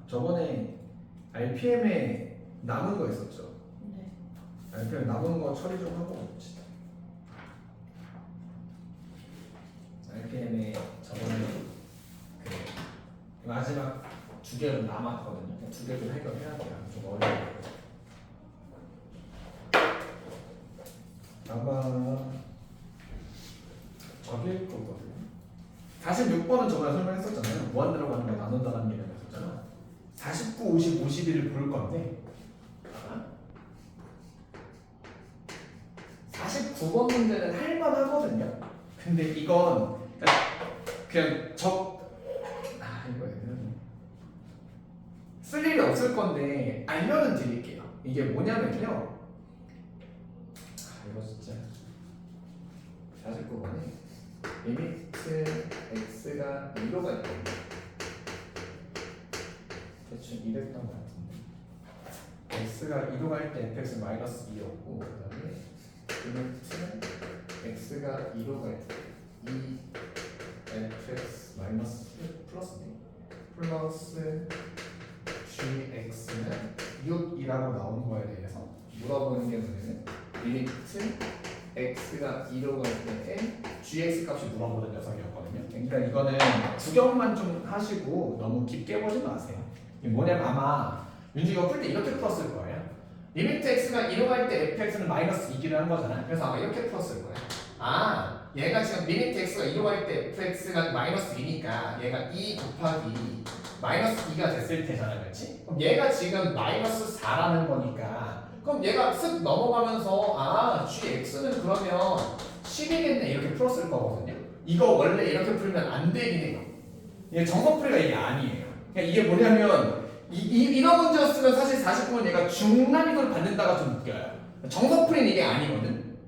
저번에 RPM에 남은 거 있었죠? 네. RPM 남은 거 처리 좀 하고 봅시다. RPM에 저번에 그 마지막 두 개는 남았거든요. 두 개를 해결해야 돼요. 좀 어려워요. 아마 저기일 거거든요. 46번은 저번에 설명했었잖아요. 무한 들어가는 거 나눈다는 개념을 했었잖아. 49, 50, 51을 볼 건데 49번 문제는 할만하거든요. 근데 이건 그냥 이거는 쓸 일이 없을 건데 알려는 드릴게요. 이게 뭐냐면요. 이거 진짜 49번에 리미트 x가 2로 갈 때 대충 이랬던 것 같은데 x가 2로 갈 때 fx는 마이너스 2였고 그 다음에 리미트 x가 2로 갈 때 2fx 마이너스 플러스 gx는 6이라고 나온 거에 대해서 물어보는 게 뭐냐면 리미트 x가 2로 갈 때의 gx 값이 물어보는 녀석이었거든요. 그러니까 이거는 구경만 좀 하시고 너무 깊게 보지 마세요. 이게 뭐냐면 아마 윤주가 풀 때 이렇게 풀었을 거예요. 리미트 x가 2로 갈 때 fx는 마이너스 2기를 한 거잖아요. 그래서 아마 이렇게 풀었을 거예요. 얘가 지금 리미트 x가 2로 갈 때 fx가 마이너스 2니까 얘가 2 곱하기 마이너스 2가 됐을 테잖아, 그렇지? 그럼 얘가 지금 마이너스 4라는 거니까 그럼 얘가 쓱 넘어가면서 gx는 그러면 10이겠네 이렇게 풀었을 거거든요. 이거 원래 이렇게 풀면 안 되긴 해요. 이게 정석풀이가 이게 아니에요. 그러니까 이게 뭐냐면 이런 문제였으면 사실 49번 얘가 중난이도를 받는다가 좀 웃겨요. 정석풀이는 이게 아니거든.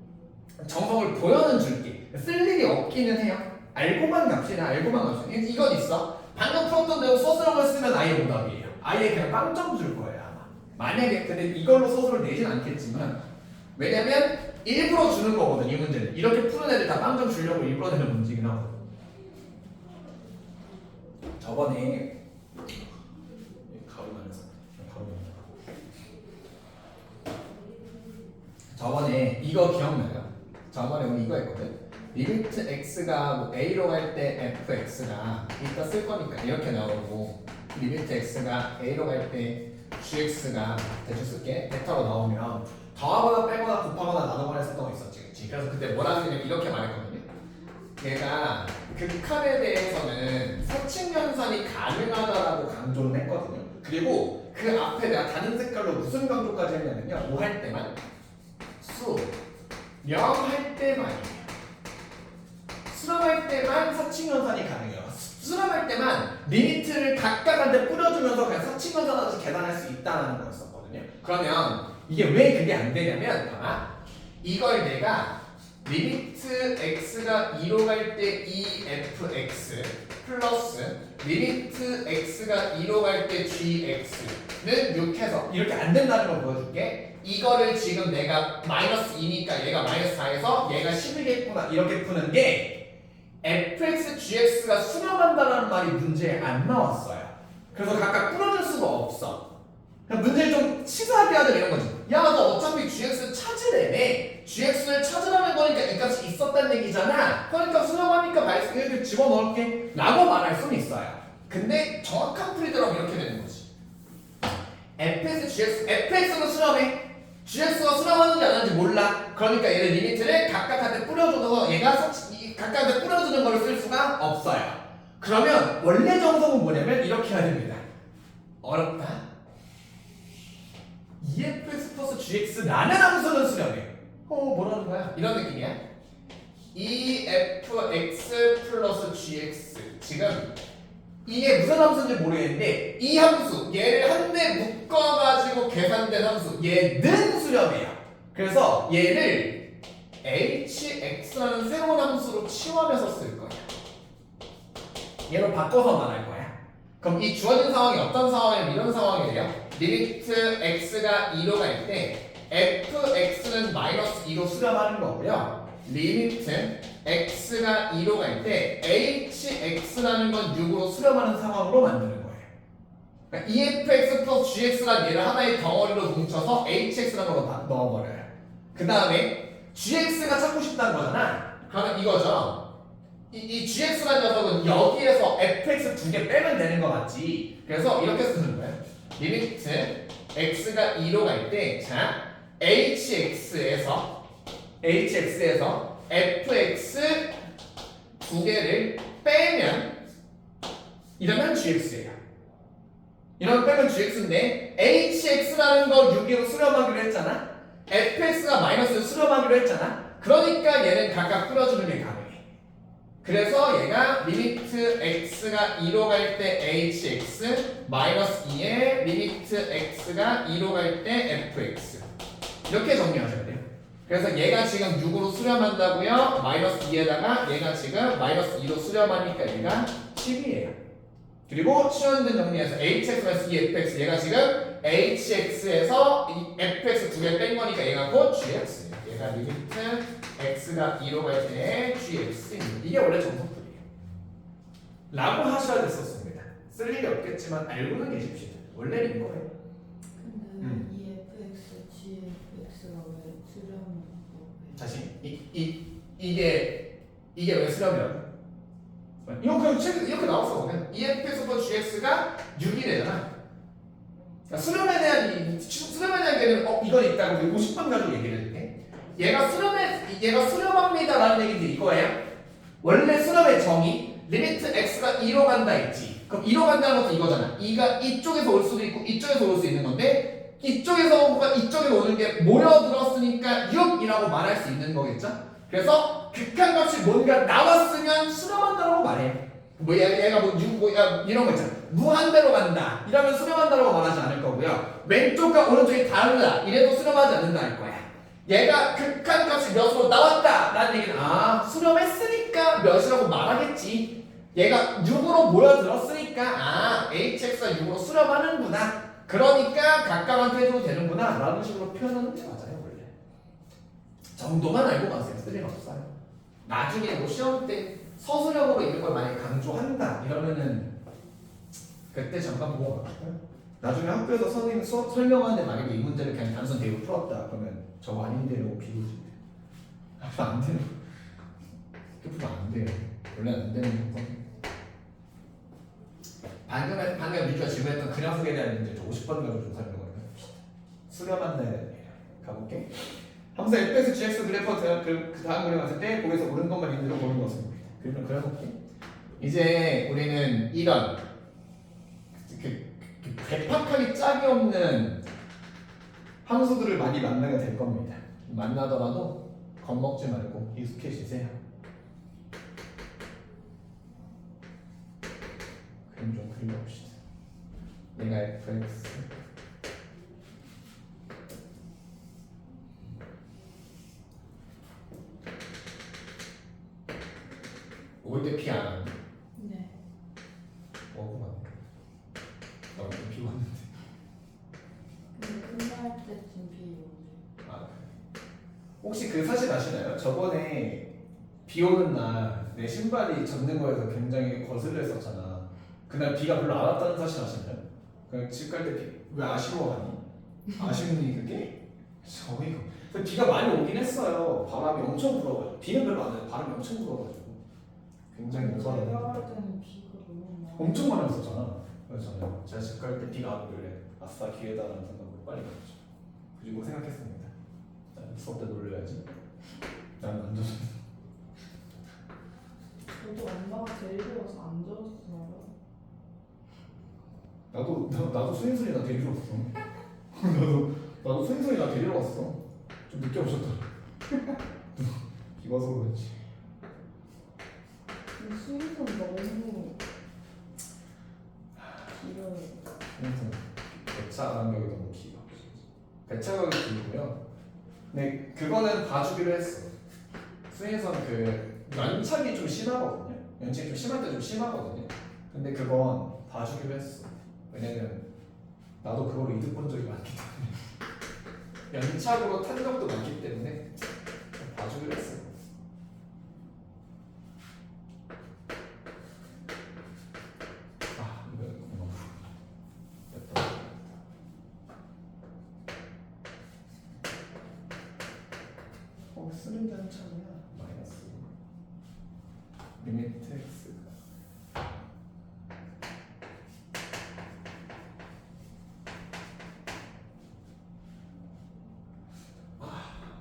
정석을 보여는 줄게. 쓸 일이 없기는 해요. 알고만 갑시다. 이건 있어. 방금 풀었던 대로 소스럼을 쓰면 아예 오답이에요. 아예 그냥 빵점 줄 거예요 아마. 만약에 근데 이걸로 소스를 내진 않겠지만 왜냐면 일부러 주는 거거든 이 문제는. 이렇게 푸는 애들 다 빵점 주려고 일부러 내는 문제긴 하거든. 저번에 저번에 이거 기억나요? 저번에 우리 이거 했거든. 리미트 x가 뭐 a로 갈 때 fx가 이따 쓸 거니까 이렇게 나오고 리미트 x가 a로 갈 때 gx가 대충 쓸게 베타로 나오면 더하거나 빼거나 곱하거나 나누거나 했었던 거 있었지, 그치? 그래서 그때 뭐라 했냐면 이렇게 말했거든요. 얘가 극한에 대해서는 사칙연산이 가능하다라고 강조를 했거든요. 그리고 그 앞에 내가 다른 색깔로 무슨 강조까지 했냐면요. 뭐 할 때만 수렴할 때만이에요. 수렴할 때만 사칙연산이 가능해요. 수렴할 때만 리미트를 각각한테 뿌려주면서 그냥 사칙연산까지 계산할 수 있다는 거였었거든요. 그러면 이게 왜 그게 안 되냐면 이걸 내가 리미트 x가 2로 갈 때 2fx 플러스 리미트 x가 2로 갈 때 gx는 6해서 이렇게 안 된다는 걸 보여줄게. 이거를 지금 내가 마이너스 2니까 얘가 마이너스 4에서 얘가 11겠구나 이렇게 푸는 게 fx, gx가 수렴한다는 말이 문제에 안 나왔어요. 그래서 각각 풀어줄 수가 없어. 그러니까 문제를 좀 치사하게 하자 이런 거지. 야, 너 어차피 gx 찾으래매. gx를 찾으라는 거니까 이 값이 있었다는 얘기잖아. 그러니까 수렴하니까 이렇게 집어넣을게 라고 말할 수는 있어요. 근데 정확한 풀이 들어가면 이렇게 되는 거지. fx, gx, fx는 수렴해. gx가 수렴하는지 안 하는지 몰라. 그러니까 얘는 리미트를 각각한테 뿌려줘서 얘가 각각한테 뿌려주는 걸 쓸 수가 없어요. 그러면 원래 정석은 뭐냐면 이렇게 해야 됩니다. 어렵다. EFX 플러스 GX라는 함수는 수렴해. 뭐라는 거야? 이런 느낌이야. EFX 플러스 GX. 지금 이게 무슨 함수인지 모르겠는데 이 함수, 얘를 한데 묶어가지고 계산된 함수, 얘는 수렴해요. 그래서 얘를 hx라는 새로운 함수로 치환해서 쓸 거야. 얘로 바꿔서 말할 거야. 그럼 이 주어진 상황이 어떤 상황이냐면 이런 상황이에요. 리미트 x가 2로 갈 때 fx는 마이너스 2로 수렴하는 거고요. 리미트 x가 2로 갈 때 hx라는 건 6으로 수렴하는 상황으로 만드는 거예요. 그러니까 EFX 플러스 GX란 얘를 하나의 덩어리로 뭉쳐서 HX라는 걸로 넣어버려요. 그 다음에 GX가 찾고 싶다는 거잖아. 그러면 이거죠. 이 GX라는 녀석은 여기에서 FX 두 개 빼면 되는 거 맞지? 그래서 이렇게 쓰는 거예요. 리미트 X가 2로 갈 때, 자, HX에서 FX 두 개를 빼면 이러면 GX예요. 이런 빼면 GX인데 HX라는 거 6으로 수렴하기로 했잖아. FX가 마이너스를 수렴하기로 했잖아. 그러니까 얘는 각각 끌어주는 게 가능해. 그래서 얘가 리미트 X가 2로 갈 때 HX 마이너스 2에 리미트 X가 2로 갈 때 FX 이렇게 정리하셔야 돼요. 그래서 얘가 지금 6으로 수렴한다고요. 마이너스 2에다가 얘가 지금 마이너스 2로 수렴하니까 얘가 10이에요. 그리고 치환된 정리해서 HX-2FX 얘가 지금 HX에서 이 FX 두 개 뺀 거니까 얘가 곧 GX 얘가 리미트 X가 2로 갈 때 GX입니다. 이게 원래 정석풀이에요. 라고 하셔야 됐었습니다. 쓸 일이 없겠지만 알고는 계십시오. 원래는 이거예요. 근데 이 fx, gfx가 왜 수렴인 거예요? 다시 이게 왜 수렴이라고? 이거 그냥 책 이렇게 나왔어. 그냥 EFX 번 GX가 6이 되잖아. 그러니까 수렴에 대한 개념 이건 있다고 우리 50번 가지고 얘기를 했는데 얘가 수렴합니다라는 얘기인데 이거예요. 원래 수렴의 정의 리미트 X가 2로 간다 했지. 그럼 2로 간다는 것도 이거잖아. 2가 이쪽에서 올 수도 있고 이쪽에서 올 수 있는 건데 이쪽에서 오는 게 모여들었으니까 6이라고 말할 수 있는 거겠죠? 그래서 극한값이 뭔가 나왔으면 수렴한다라고 말해. 뭐 얘가 이런 거 있잖아. 무한대로 간다. 이러면 수렴한다라고 말하지 않을 거고요. 왼쪽과 오른쪽이 다르다. 이래도 수렴하지 않는다 할 거야. 얘가 극한값이 몇으로 나왔다. 라는 얘기는 수렴했으니까 몇이라고 말하겠지. 얘가 6으로 모여들었으니까 HX가 6으로 수렴하는구나. 그러니까 각각한테 해도 되는구나. 라는 식으로 표현하는 게 맞아요. 원래. 정도만 알고 가세요. 쓸일 없어요. 나중에 뭐 시험 때 서술형으로 있는 걸 만약에 강조한다 이러면은 그때 잠깐 보고 갈까요? 나중에 학교에서 선생님이 수업 설명하는데 만약에 이 문제를 그냥 단순 대입 풀었다 그러면 저거 아닌데라고 비웃는데 안 돼요. 그렇게 풀면 안 돼요. 원래 안 되는 거. 방금 민주가 질문했던 그녀석에 대한 문제 저 50번 가지고 좀 설명을 해봅시다. 수렴한다에 대한 얘기예요. 가볼게. 함수 fx, gx 그래프 그 다음 그림 봤을 때 거기서 옳은 것만 있는 보는 것입니다. 그러면 그려볼게. 이제 우리는 이런 개팍하게 짝이 없는 함수들을 많이 만나게 될 겁니다. 만나더라도 겁먹지 말고 익숙해지세요. 그림 좀 그려봅시다. 얘가 fx 올 때 비 안 왔는데? 네. 그만. 나 올때 비 왔는데. 근데 끝날 때쯤 비 오네. 그래. 혹시 그 사실 아시나요? 저번에 비 오는 날 내 신발이 젖는 거에서 굉장히 거슬려 했었잖아. 그날 비가 별로 안 왔다는 사실 아시나요? 그냥 집 갈 때 왜 아쉬워하니? 아쉬움이 그게? 저희가 비가 많이 오긴 했어요. 바람이 엄청 불어가지고. 비는 별로 안 와요. 바람이 엄청 불어가지고. 굉장히 제가 오바라는 할 때는 비가 너무 많아. 엄청 많이 왔었잖아. 그래서 저는 제가 집 갈 때 비가 안 오길래 아싸 기회다라는 생각으로 빨리 갔죠. 그리고 생각했습니다. 수업 때 놀려야지. 나는 안 젖었어. 저도 엄마가 데리러 와서 안 젖었어요. 나도 수인순이 나 데리러 왔어. 나도 수인순이 나 데리러 왔어. 좀 늦게 오셨더라. 비 와서 그렇지. 수익은 너무 길어요. 수인순 배차 간격이 너무 길어. 배차 간격이 길고요. 근데 그거는 봐주기로 했어. 수인선 그 연착이 좀 심하거든요. 연착이 좀 심할 때 좀 심하거든요. 근데 그건 봐주기로 했어. 왜냐면 나도 그걸로 이득 본 적이 많기 때문에 연착으로 탄 적도 많기 때문에 봐주기로 했어. 이거 쓰는 게 한참이야. 마이너스 리미트 x가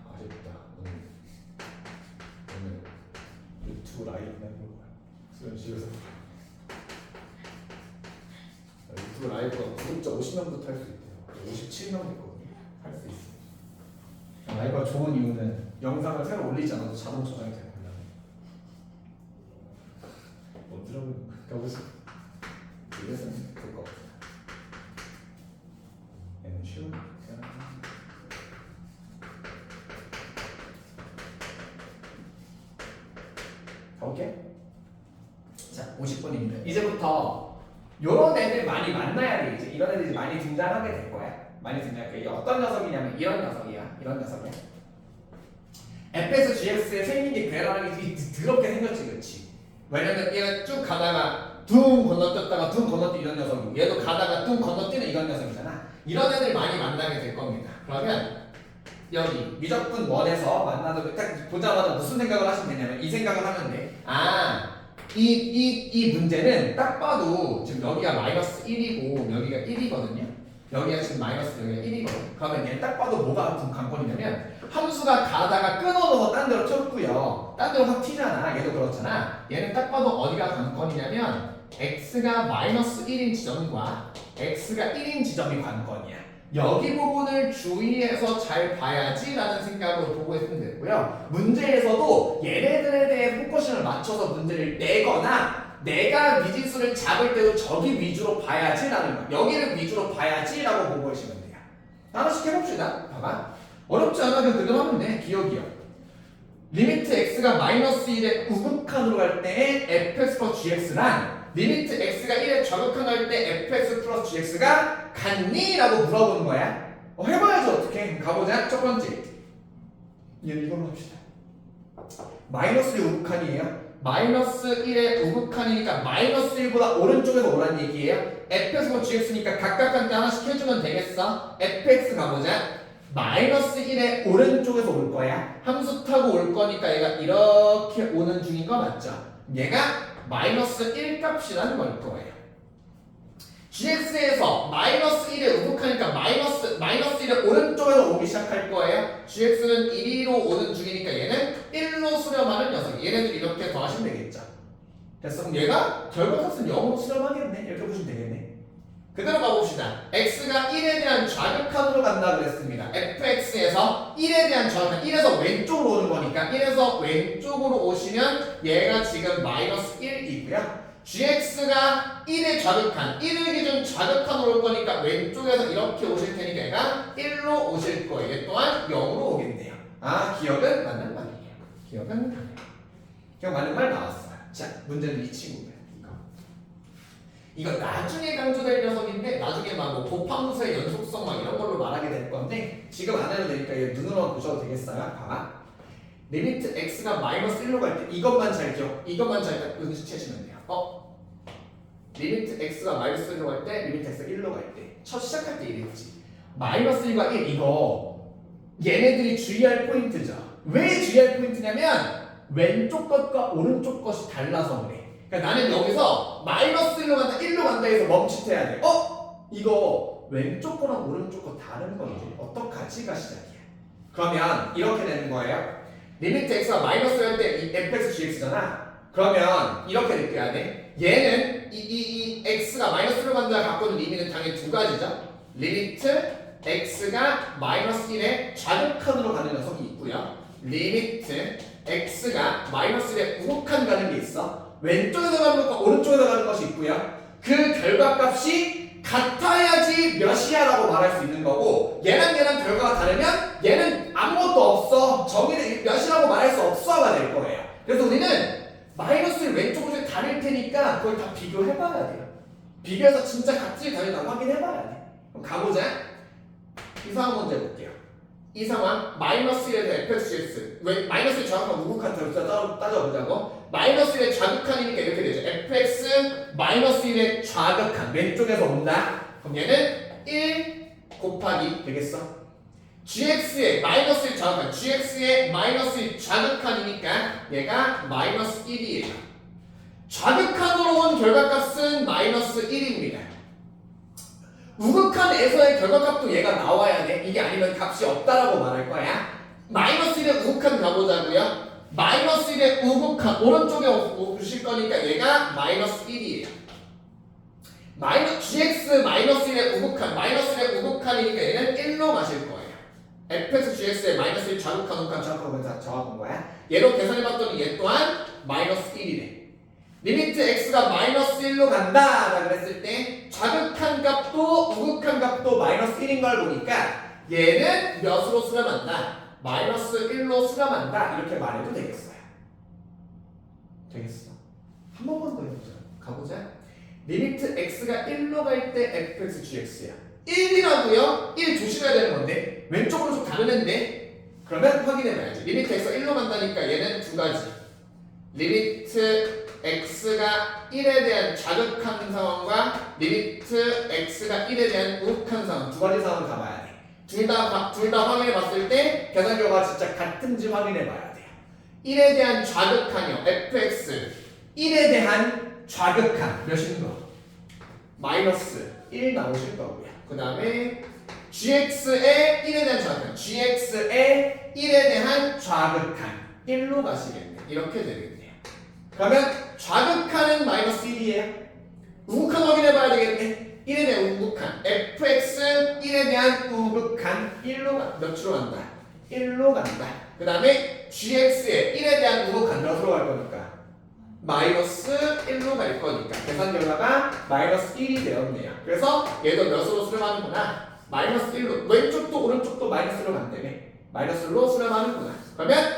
아쉽다. 오늘 유튜브 라이브 하는 거야. 수연실에서 유튜브 라이브가 구독자 50명부터 할 수 있대요. 57명 됐거든요. 할 수 있어요. 라이브가 좋은 이유는 영상을 새로 올리지 않아도 자동 저장이 되는 거야. 어디라고 가보자. 이래서는 될 것 같아. 얘는 쉬운. 가볼게. 자, 50분입니다. 이제부터 요런 애들 많이 만나야 돼. 이제 이런 애들이 많이 등장하게 될 거야. 많이 등장할 거야. 이게 어떤 녀석이냐면 이런 녀석이야. 이런 녀석이야. f에서 gx에 생긴 게 괴라는 게 더럽게 생겼지, 그렇지? 왜냐면 얘가 쭉 가다가 둥 건너뛰었다가 둥 건너뛰 이런 녀석이고, 얘도 가다가 둥 건너뛰는 이런 녀석이잖아. 이런 애들 많이 만나게 될 겁니다. 그러면 여기 미적분 원에서 만나도 딱 보자마자 무슨 생각을 하시면 되냐면 이 생각을 하면 돼. 이 문제는 딱 봐도 지금 여기가 마이너스 1이고 여기가 1이거든요. 여기가 지금 마이너스 여기가 1이거든. 그러면 얘는 딱 봐도 뭐가 관건이냐면 함수가 가다가 끊어져서 딴 데로 튀었고요. 딴 데로 확 튀잖아. 얘도 그렇잖아. 얘는 딱 봐도 어디가 관건이냐면 x가 마이너스 1인 지점과 x가 1인 지점이 관건이야. 여기 부분을 주의해서 잘 봐야지 라는 생각으로 보고 있으면 되고요. 문제에서도 얘네들에 대해 포커싱을 맞춰서 문제를 내거나 내가 미지수를 잡을 때도 저기 위주로 봐야지 라는 거, 여기를 위주로 봐야지 라고 보고 계시면 돼요. 하나씩 해봅시다. 봐봐. 어렵지 않아. 그냥 그대로 하면 돼. 기억이요. 리미트 x가 마이너스 1에 우극한으로 갈 때의 fx 플러스 gx란 리미트 x가 1에 좌극한 갈 때 fx 플러스 gx가 같니? 라고 물어보는 거야. 해봐야지 어떻게. 가보자. 첫 번째 얘는 이걸로 합시다. 마이너스 1 우극한이에요. 마이너스 1의 우극한이니까 마이너스 1보다 오른쪽에서 오란 얘기예요. fx 플러스 gx니까 각각한테 하나씩 해주면 되겠어. fx 가보자. 마이너스 1의 오른쪽에서 올 거야. 함수 타고 올 거니까 얘가 이렇게 오는 중인 거 맞죠? 얘가 마이너스 1 값이라는 걸 거예요. gx에서 마이너스 1에 우극하니까 마이너스 1의 오른쪽에서 오기 시작할 거예요. gx는 1로 오는 중이니까 얘는 1로 수렴하는 녀석. 얘네들 이렇게 더하시면 되겠죠. 됐어. 그럼 얘가 결과값은 0으로 수렴하겠네. 이렇게 보시면 되겠네. 그대로 가봅시다. x가 1에 대한 좌극한으로 간다 그랬습니다. fx에서 1에 대한 좌극한, 1에서 왼쪽으로 오는 거니까 1에서 왼쪽으로 오시면 얘가 지금 마이너스 1이고요. gx가 1의 좌극한, 1을 기준 좌극한으로 올 거니까 왼쪽에서 이렇게 오실 테니까 얘가 1로 오실 거예요. 얘 또한 0으로 오겠네요. 기억은 맞는 말이에요. 기억은 맞네요. 기억 맞는 말 나왔어요. 자, 문제는 이 친구예요. 이거 나중에 강조될 녀석인데 나중에 막 뭐 곱함수의 연속성 막 이런 걸로 말하게 될 건데 지금 안 해도 되니까 얘 눈으로만 보셔도 되겠어요. 봐봐. 리미트 x가 마이너스 1로 갈 때 이것만 잘 눈치채시면 돼요. 리미트 x가 마이너스 1로 갈 때 리미트 x가 1로 갈 때 첫 시작할 때 이랬지. 마이너스 1과 1 이거 얘네들이 주의할 포인트죠. 왜 주의할 포인트냐면 왼쪽 것과 오른쪽 것이 달라서 그래. 그러니까 나는 여기서 마이너스 1로 간다, 1로 간다 해서 멈칫해야 돼. 이거 왼쪽 거랑 오른쪽 거 다른 건지 어떡하지가 시작이야. 그러면 이렇게 되는 거예요. 리미트 x가 마이너스 할 때 이 fx gx잖아. 그러면 이렇게 느껴야 돼. 얘는 이 x가 마이너스 1로 간다 갖고 있는 의미는 당연히 두 가지죠. 리미트 x가 마이너스 1에 좌극한으로 가는 녀석이 있고요. 리미트 x가 마이너스 1에 우극한 가는 게 있어. 왼쪽에서 가는 것과 오른쪽에서 가는 것이 있고요. 그 결과값이 같아야지 몇이야 라고 말할 수 있는 거고 얘랑 결과가 다르면 얘는 아무것도 없어. 정의는 몇이라고 말할 수 없어가 될 거예요. 그래서 우리는 마이너스를 왼쪽으로 다를 테니까 그걸 다 비교해봐야 돼요. 비교해서 진짜 같이 다르다고 확인해봐야 돼. 그럼 가보자. 이 상황 문제 볼게요. 이 상황 마이너스 1에 대한 fx 왜 마이너스 1 좌극한 우극한 따져보자고. 마이너스 1의 좌극한이니까 이렇게 되죠. fx 마이너스 1의 좌극한 왼쪽에서 온다. 그럼 얘는 1 곱하기 되겠어. gx의 마이너스 1 자극한 gx의 마이너스 1 자극한이니까 얘가 마이너스 1이에요. 자극한으로 온 결과값은 마이너스 1입니다. 우극한에서의 결과값도 얘가 나와야 돼. 이게 아니면 값이 없다라고 말할 거야. 마이너스 1의 우극한 가보자고요. 마이너스 1의 우극한 오른쪽에 오실 거니까 얘가 마이너스 1이에요. gx 마이너스 1의 우극한 마이너스 1의 우극한이니까 얘는 1로 가실 거예요. fx gx의 마이너스 1 자극한 우극한 자극한 다 정확한 거야. 얘로 계산해봤더니 얘 또한 마이너스 1이래. 리미트 x가 마이너스 1로 간다 라고 했을 때 자극한 값도 우극한 값도 마이너스 1인 걸 보니까 얘는 몇으로 수렴한다? 마이너스 1로 수렴한다 이렇게 말해도 되겠어요. 되겠어. 한 번만 더 해보자. 가보자. 리미트 x가 1로 갈 때 fx gx야. 1이라고요? 1 조심해야 되는 건데 왼쪽으로 좀 다르는데 그러면 확인해봐야지. 리미트 x가 1로 간다니까 얘는 두 가지. 리미트 x가 1에 대한 자극한 상황과 리미트 x가 1에 대한 우극한 상황 두 가지 상황을 가봐야 돼. 둘 다 확인해 봤을 때 계산 결과가 진짜 같은지 확인해 봐야 돼요. 1에 대한 자극한이요. fx 1에 대한 자극한 몇인가? 마이너스 1 나오실 거고요. 그 다음에 gx의 1에 대한 자극한 gx의 1에 대한 자극한 1로 가시겠네. 이렇게 되겠네요. 그러면 자극한은 마이너스 1이에요. 우극한 확인해 봐야 되겠네. 1에 대한 우극한 fx 1에 대한 우극한 1로 몇 주로 간다? 1로 간다. 그 다음에 gx의 1에 대한 우극한 몇으로 갈 거니까? 마이너스 1로 갈 거니까 계산 결과가 마이너스 1이 되었네요. 그래서 얘도 몇으로 수렴하는구나? 마이너스 1로. 왼쪽도 오른쪽도 마이너스로 간다며. 마이너스로 수렴하는구나. 그러면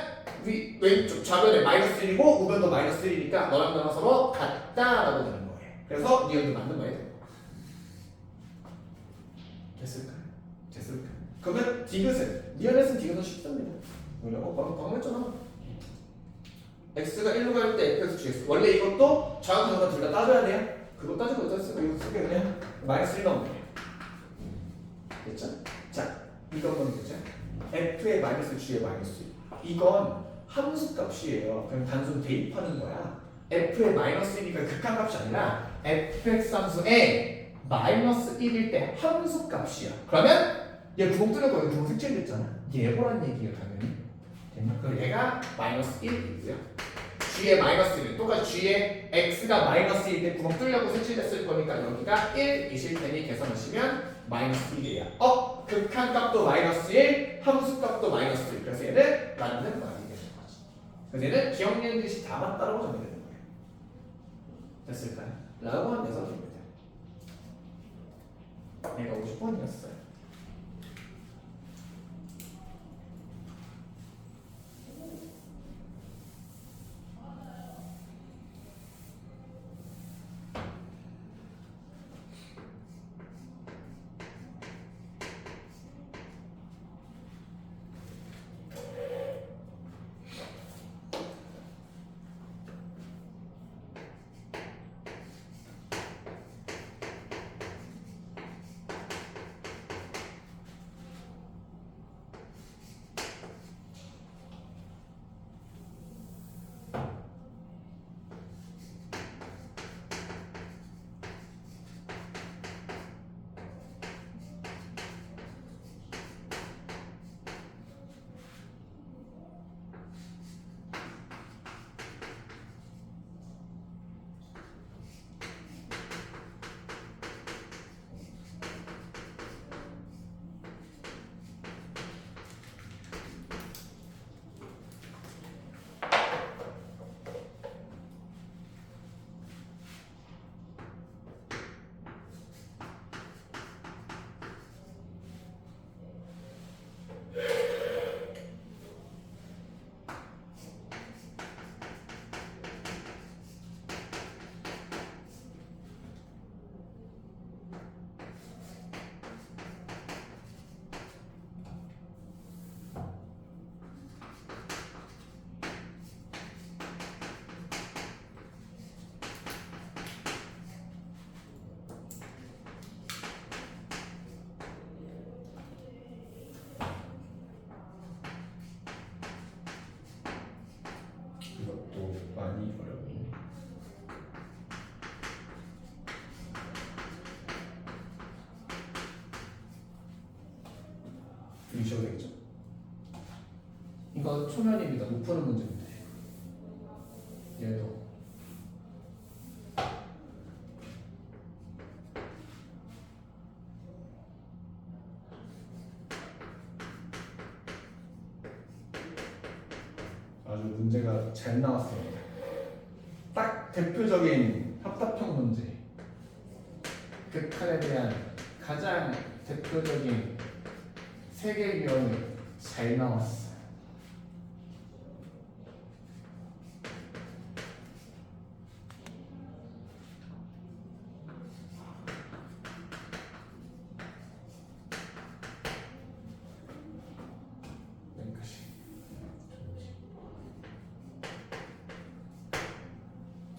왼쪽 좌변에 마이너스 1이고 우변도 마이너스 1이니까 너랑 나랑 서로 같다라고 되는 거예요. 그래서 니은도 맞는 거예요. 됐을까요? 됐을까요? 그러면 디귿은 니은에서는 디귿은 쉽습니다. 방금 했잖아. x가 1로 갈 때 fx gx 원래 이것도 좌우좌우가 둘 다 따져야 돼요. 그거 따지고 어쩌겠어? 이거 쓰게 그냥 마이너스 1 넣으면 돼요. 됐죠? 자, 이거는 되죠? f의 마이너스 g의 마이너스 1 이건 함수 값이에요. 그냥 단순 대입하는 거야. f의 마이너스 1이니까 극한값이 아니라 fx 함수에 마이너스 1일 때 함수 값이야. 그러면 얘 구멍 뚫렸고 구멍 색칠됐잖아. 얘보란 얘기예요 당연히. 됐나? 그럼 얘가 마이너스 1이고요. g의 마이너스 1 똑같이 g의 x가 마이너스 1일 때 구멍 뚫려고 색칠됐을 거니까 여기가 1이실 테니 계산하시면 마이너스 1이에요. 극한값도 마이너스 1, 함수값도 마이너스 1. 그래서 얘는 맞는 말이 되는 거지. 그래서 얘는 기억력 뜻이 다 맞다라고 정리되는 거예요. 됐을까요? 라고 하면 돼서 됩니다. 얘가 50번이었어요. 줄이셔도 되겠죠? 이거 초면입니다. 못 푸는 문제인데 얘도 아주 문제가 잘 나왔습니다. 딱 대표적인 합답형 문제. 극한에 대한 가장 대표적인 세계 유형이 잘 나왔어.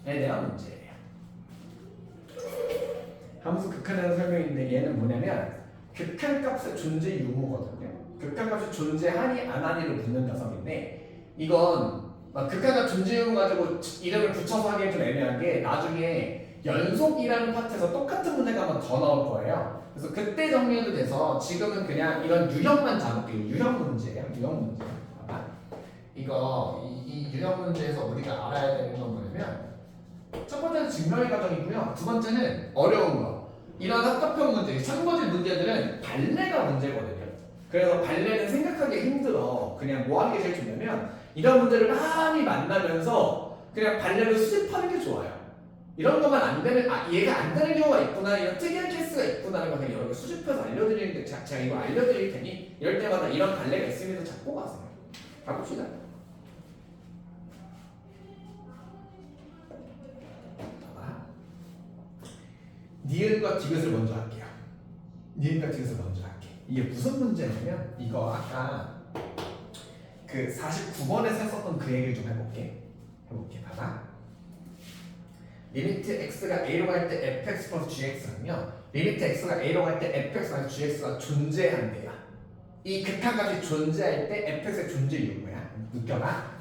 에 대한 문제예요. 함수 극한이라는 설명인데 얘는 뭐냐면 극한값의 존재 유무거든요. 극한값이 존재하니 안 하니를 묻는 녀석인데 이건 막 극한값 존재 유무 가지고 이름을 붙여서 하기엔 좀 애매한 게 나중에 연속이라는 파트에서 똑같은 문제가 한번 더 나올 거예요. 그래서 그때 정리해도 돼서 지금은 그냥 이런 유형만 잡을게요. 유형 문제예요. 유형 문제. 봐봐. 이 유형 문제에서 우리가 알아야 되는 건 뭐냐면 첫 번째는 증명의 과정이고요. 두 번째는 어려운 거. 이런 합답형 문제, 참고질 문제들은 발레가 문제거든요. 그래서 발레는 생각하기 힘들어. 그냥 뭐 하는 게 제일 좋냐면 이런 문제를 많이 만나면서 그냥 발레를 수집하는 게 좋아요. 이런 것만 안 되는, 얘가 안 되는 경우가 있구나, 이런 특이한 케이스가 있구나라는 걸 그냥 여러 개 수집해서 알려드리는데 제가 이거 알려드릴 테니 이럴 때마다 이런 발레가 있으면 잡고 가세요. 가봅시다. 니은과 디귿을 먼저 할게요. 니은과 디귿을 먼저 할게. 이게 무슨 문제냐면 이거 아까 그 49번에서 했었던 그 얘기를 좀 해볼게. 봐봐. 리미트 x가 a로 갈 때 fx 플러스 gx는요. 리미트 x가 a로 갈 때 fx 플러스 gx가 존재한대요. 이 극한값이 존재할 때 fx의 존재 이유는 뭐야? 느껴봐.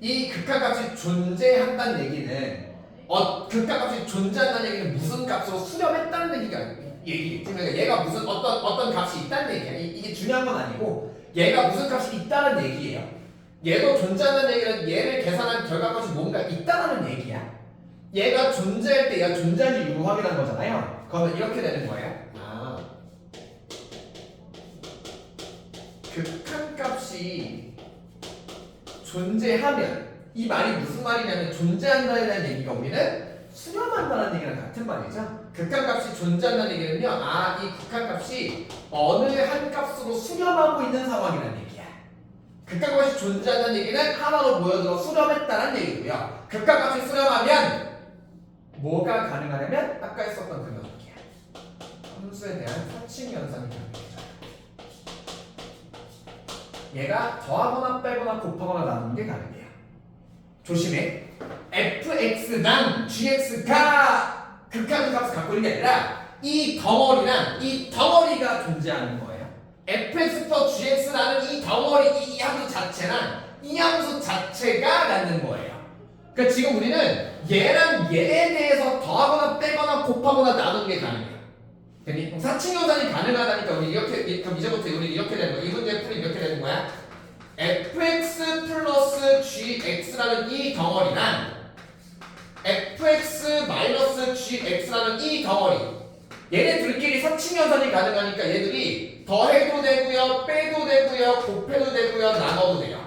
이 극한값이 존재한다는 얘기는 극한값이 존재한다는 얘기는 무슨 값으로 수렴했다는 얘기겠지. 그러니까 얘가 무슨 어떤 값이 있다는 얘기야. 이게 중요한 건 아니고 얘가 무슨 값이 있다는 얘기예요. 얘도 존재한다는 얘기는 얘를 계산한 결과값이 뭔가 있다는 얘기야. 얘가 존재할 때 얘가 존재한지 유무 확인한 거잖아요. 그러면 이렇게 되는 거예요. 극한값이 존재하면 이 말이 무슨 말이냐면 존재한다에 대한 얘기가 우리는 수렴한다는 얘기랑 같은 말이죠. 극한값이 존재한다는 얘기는요. 이 극한값이 어느 한 값으로 수렴하고 있는 상황이라는 얘기야. 극한값이 존재한다는 얘기는 하나로 모여들어 수렴했다는 얘기고요. 극한값이 수렴하면 뭐가 가능하냐면 아까 했었던 그 녀석이야. 함수에 대한 사칭 현상이 가능해져. 얘가 더하거나 빼거나 곱하거나 나누는 게 가능해요. 조심해. fx랑 gx가 극한의 값을 갖고 있는 게 아니라 이 덩어리랑 이 덩어리가 존재하는 거예요. fx 플러스 gx라는 이 덩어리, 이 함수 자체랑 이 함수 자체가 갖는 거예요. 그러니까 지금 우리는 얘랑 얘에 대해서 더하거나 빼거나 곱하거나 나누는 게 가능해요. 그럼 사칭연산이 가능하다니까 우리 이렇게, 그럼 이제부터 우리 이렇게 되는 거야. 이 문제 풀이 이렇게 되는 거야. fx 플러스 gx라는 이 덩어리랑 fx 마이너스 gx라는 이 덩어리, 얘네 둘끼리 사칭연산이 가능하니까 얘들이 더해도 되고요, 빼도 되고요, 곱해도 되고요, 나눠도 돼요.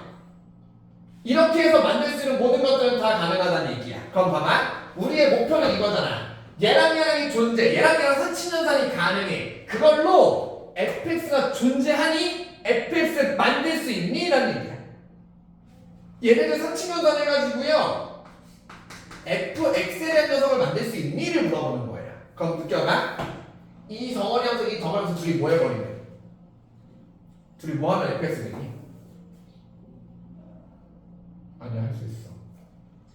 이렇게 해서 만들 수 있는 모든 것들은 다 가능하다는 얘기야. 그럼 봐봐. 우리의 목표는 이거잖아. 얘랑 얘랑이 존재, 얘랑 얘랑 사칭연산이 가능해. 그걸로 fx가 존재하니 fx를 만들 수 있니? 라는 얘기야. 얘네들 사칭연산 해가지고요 fx에 대한 녀석을 만들 수 있니?를 물어보는 거예요. 그럼 느껴봐. 이 덩어리 함수 이 덩어리 함수 둘이 뭐 해버리면? 둘이 뭐 하면 fx 되니? 아니야, 할 수 있어.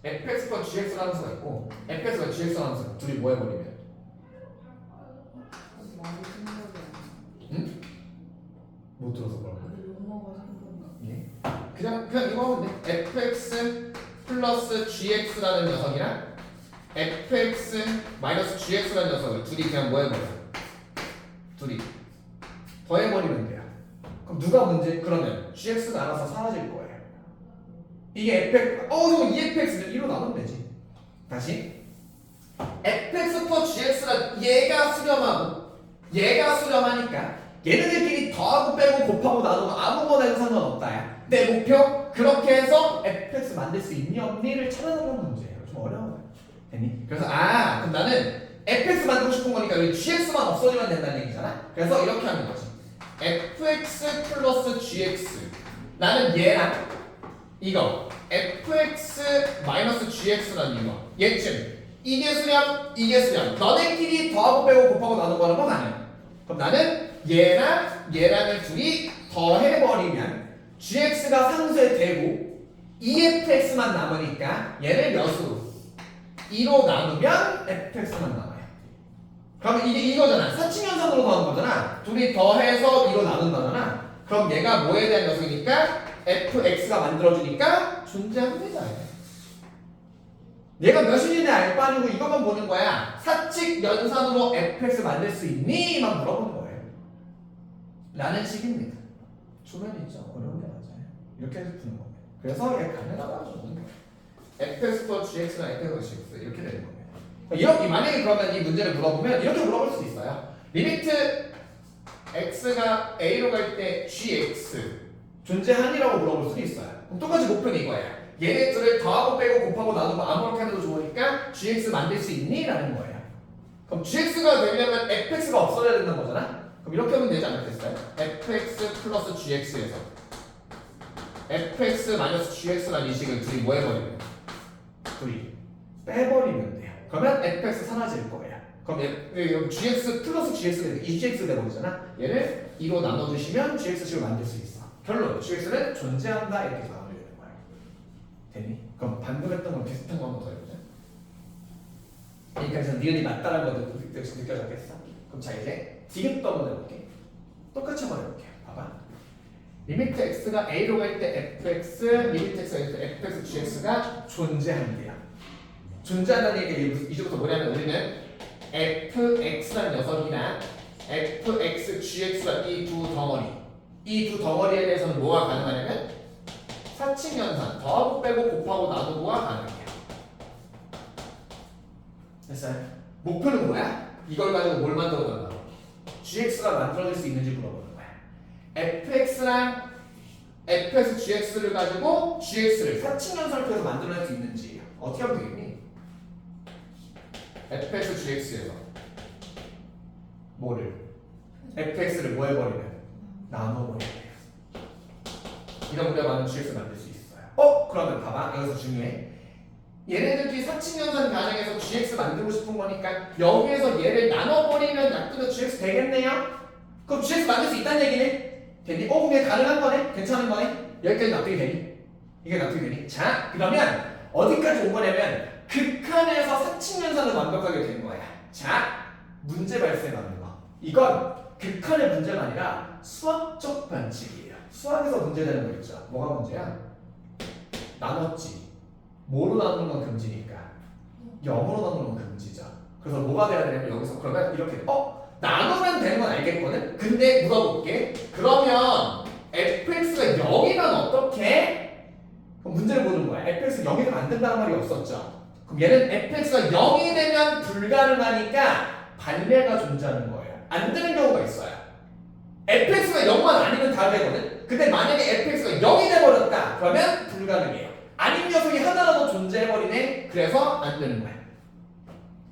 fx과 gx라는 함수가 있고 fx과 gx라는 함수 둘이 뭐 해버리면? 많이 생각이 안 나. 응? 못 들어서 뭐라고? 용어가 생각나. 예. 그냥 이거 하면 돼. fx 플러스 gx라는 녀석이랑 fx 마이너스 gx라는 녀석을 둘이 그냥 뭐 해버려? 둘이 더해버리면 돼요. 그럼 그럼 누가 문제? 그러면 gx가 알아서 사라질 거예요. 이게 fx, 이거 efx는 1로 나누면 되지. 다시 fx 플러스 gx가 얘가 수렴하고 얘가 수렴하니까 얘네들끼리 더하고 빼고 곱하고 나누고 아무거나 해도 상관없다야. 내 목표 그렇게 해서 fx 만들 수 있니 없니를 찾아내는 문제예요. 좀 어려워요. 됐니? 그래서 그럼 나는 fx 만들고 싶은 거니까 여기 gx만 없어지면 된다는 얘기잖아. 그래서 이렇게 하는 거지. fx 플러스 gx 나는 얘랑 이거 fx 마이너스 gx라는 이거 얘쯤 이게 수렴 이게 수렴 너네끼리 더하고 빼고 곱하고 나누고 하는 건 아니야. 그럼 나는 얘랑 얘랑을 둘이 더해버리면 gx가 상수에 되고 efx만 남으니까 얘를 몇으로 2로 나누면 fx만 남아요. 그러면 이게 이거잖아. 사칙연산으로 더한 거잖아. 둘이 더해서 2로 나눈다잖아. 그럼 얘가 뭐에 대한 녀석이니까 fx가 만들어주니까 존재합니다. 얘가 몇인지 알 바 아니고 이것만 보는 거야. 사칙연산으로 fx 만들 수 있니? 만 물어보는 거예요. 라는 식입니다. 초면이죠. 어려운 게 맞아요. 이렇게 해서 푸는 겁니다. 그래서 얘 가능하다고 보는 거예요. fx 플러스 gx랑 fx 플러스 gx 이렇게 되는 겁니다. 이렇게 만약에 그러면 이 문제를 물어보면 이렇게 물어볼 수도 있어요. 리미트 x가 a로 갈 때 gx 존재하니라고 물어볼 수도 있어요. 그럼 똑같이 목표는 이거예요. 얘네 둘을 더하고 빼고 곱하고 나누고 아무렇게 해도 좋으니까 gx 만들 수 있니? 라는 거예요. 그럼 gx가 되려면 fx가 없어야 된다는 거잖아. 그럼 이렇게 하면 되지 않겠어요? fx 플러스 gx에서 fx 마이너스 gx라는 이 식을 둘이 뭐 해버리면 둘이 빼버리면 돼요. 그러면 fx 사라질 거예요. 그럼 얘 gx 플러스 gx가 이 gx 되버리잖아. 얘를 2로 나눠주시면 gx식을 만들 수 있어. 결론 gx는 존재한다 이렇게 마무리되는 거예요. 됐니? 그럼 방금 했던 건 비슷한 거 한번 더 해보자. 그러니까 그래서 니은이 맞다라는 것도 느껴졌겠어? 그럼 자 이제 디귿도 한번 해볼게. 똑같이 한번 해볼게요. 봐봐. 리미트 x가 a로 갈 때 fx, 리미트 x가 갈 때 fx, gx가 존재한대요. 존재한다는 얘기가 이제부터 뭐냐면 우리는 fx라는 녀석이랑 fx, gx라는 이 두 덩어리에 대해서는 뭐가 가능하냐면 사칙연산, 더하고 빼고 곱하고 나누고가 가능해요. 됐어요? 목표는 뭐야? 이걸 가지고 뭘 만들어달라고? gx가 만들어질 수 있는지 물어보는 거야. fx랑 fx, gx를 가지고 gx를 사칙연산을 통해서 만들어낼 수 있는지 어떻게 하면 되겠니? fx, gx에서 뭐를? fx를 뭐 해버리면? 나눠버리면 돼요. 이런 우리가 많은 gx 만들 수 있어요. 그러면 봐봐. 여기서 중요해. 얘네들끼리 사칙연산 가정에서 gx 만들고 싶은 거니까 여기에서 얘를 나눠버리면 약분도 gx 되겠네요? 그럼 gx 만들 수 있다는 얘기네? 됐니? 그럼 얘 가능한 거네? 괜찮은 거네? 여기까지 납득이 되니? 이게 납득이 되니? 자, 그러면 어디까지 온 거냐면 극한에서 사칙연산을 완벽하게 된 거야. 자, 문제 발생하는 거. 이건 극한의 문제가 아니라 수학적 반칙이에요. 수학에서 문제되는 거 있죠. 뭐가 문제야? 나눴지. 뭐로 나누는 건 금지니까 0으로 나누는 건 금지죠. 그래서 뭐가 돼야 되냐면 여기서 그러면 이렇게 나누면 되는 건 알겠거든? 근데 물어볼게. 그러면 fx가 0이면 어떻게? 그럼 문제를 보는 거야. fx가 0이면 안 된다는 말이 없었죠. 그럼 얘는 fx가 0이 되면 불가능하니까 반례가 존재하는 거예요. 안 되는 경우가 있어요. fx가 0만 아니면 다 되거든? 근데 만약에 fx가 0이 돼버렸다. 그러면 불가능해요. 아닌 녀석이 하나라도 존재해버리네. 그래서 안 되는 거야.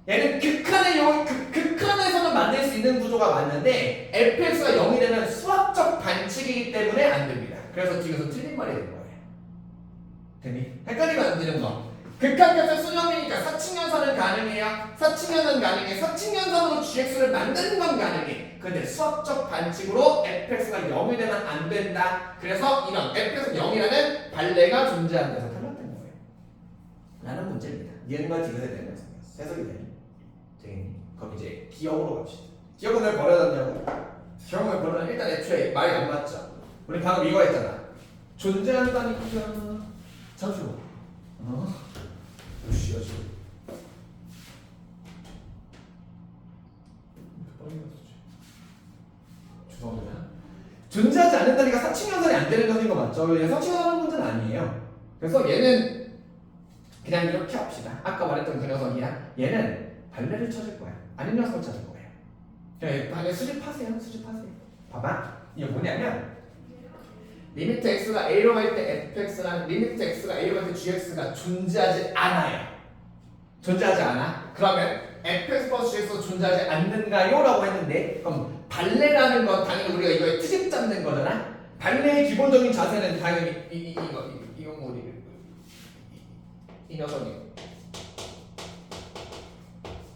얘는 극한에서는 만들 수 있는 구조가 맞는데 fx가 0이 되면 수학적 반칙이기 때문에 안 됩니다. 그래서 뒤에서 틀린 말이 되는 거예요. 됐니? 헷갈리면 안 되는 거. 극한값의 수렴이니까 사칙연산은 가능해요. 사칙연산 가능해. 사칙연산으로 gx를 만드는 건 가능해. 근데 수학적 반칙으로 fx가 0이 되면 안 된다. 그래서 이런 fx가 0이라는 반례가 존재하는 데서 탈락된 거예요. 라는 문제입니다. 니은과 디귿에 대한 녀석이었어. 해석이 되니? 되겠니? 그럼 이제 기억으로 갑시다. 기억은 왜 버려졌냐고? 기억은 왜 버려졌냐? 일단 애초에 말이 안 맞죠. 우리 방금 이거 했잖아. 존재한다니까. 잠시만. 으쌰. 죄송합니다. 존재하지 않는다니까 사칭연산이 안 되는 것인 거 맞죠? 얘 사칭연산하는 문제는 아니에요. 그래서 얘는 그냥 이렇게 합시다. 아까 말했던 그 녀석이야. 얘는 발레를 찾을 거야. 아닌 녀석을 찾을 거예요. 그냥 발레 수집하세요. 수집하세요. 봐봐. 이게 뭐냐면 리미트 x가 a로 갈 때 fx랑 리미트 x가 a로 갈 때 gx가 존재하지 않아요. 존재하지 않아. 그러면 fx 플러스 gx가 존재하지 않는가요? 라고 했는데 그럼 발레라는 건 당연히 우리가 이거에 트집 잡는 거잖아. 발레의 기본적인 자세는 당연히 이거 뭐 이 녀석이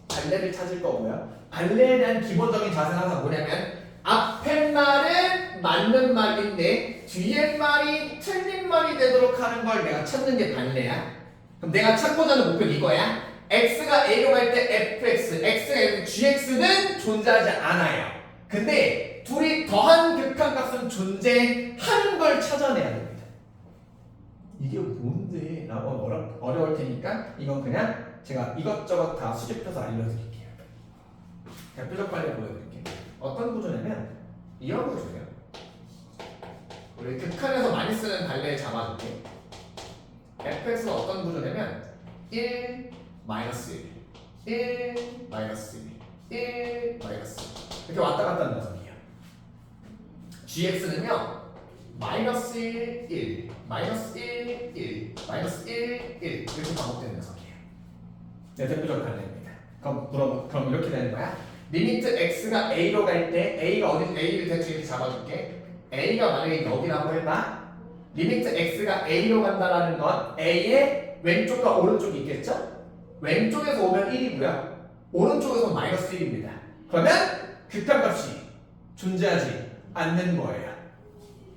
발레를 찾을 거고요. 발레에 대한 기본적인 자세는 항상 뭐냐면 앞에 말은 맞는 말인데 뒤에 말이 틀린 말이 되도록 하는 걸 내가 찾는 게 발레야. 그럼 내가 찾고자 하는 목표는 이거야. x가 a로 갈 때 fx, x가 a로 gx는 존재하지 않아요. 근데 둘이 더한 극한값은 존재하는 걸 찾아내야 됩니다. 이게 뭔데? 라고 어려울 테니까 이건 그냥 제가 이것저것 다 수집해서 알려드릴게요. 그냥 표적 발레 보여드릴게요. 어떤 구조냐면 이런 구조예요. 우리 극한에서 많이 쓰는 발레 잡아줄게. fx가 어떤 구조냐면 1, 마이너스 1, 1, 마이너스 1, 1, 마이너스 1 이렇게 왔다 갔다 하는 녀석이에요. gx는요 마이너스 1, 1, 마이너스 1, 1, 마이너스 1, 1 이렇게 반복되는 녀석이에요. 네, 대표적 발레입니다. 그럼 이렇게 되는 거야. 리미트 x가 a로 갈 때 a가 어디 a를 대충 이렇게 잡아줄게. a가 만약에 여기라고 해봐. 리미트 x가 a로 간다라는 건 a의 왼쪽과 오른쪽이 있겠죠? 왼쪽에서 오면 1이고요. 오른쪽에서 마이너스 1입니다. 그러면 극한값이 존재하지 않는 거예요.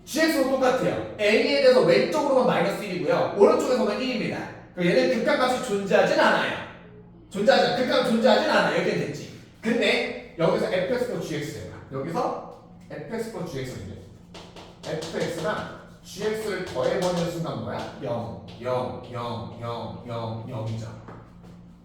gx도 똑같아요. a에 대해서 왼쪽으로만 마이너스 1이고요. 오른쪽에서는 1입니다. 그럼 얘는 극한값이 존재하진 않아요. 극한값 존재하진 않아요. 이렇게 됐지. 근데 여기서 fx 플러스 gx예요. 여기서 fx 플러스 gx인데 fx랑 gx를 더해버리는 순간 뭐야? 0, 0, 0, 0, 0, 0이죠.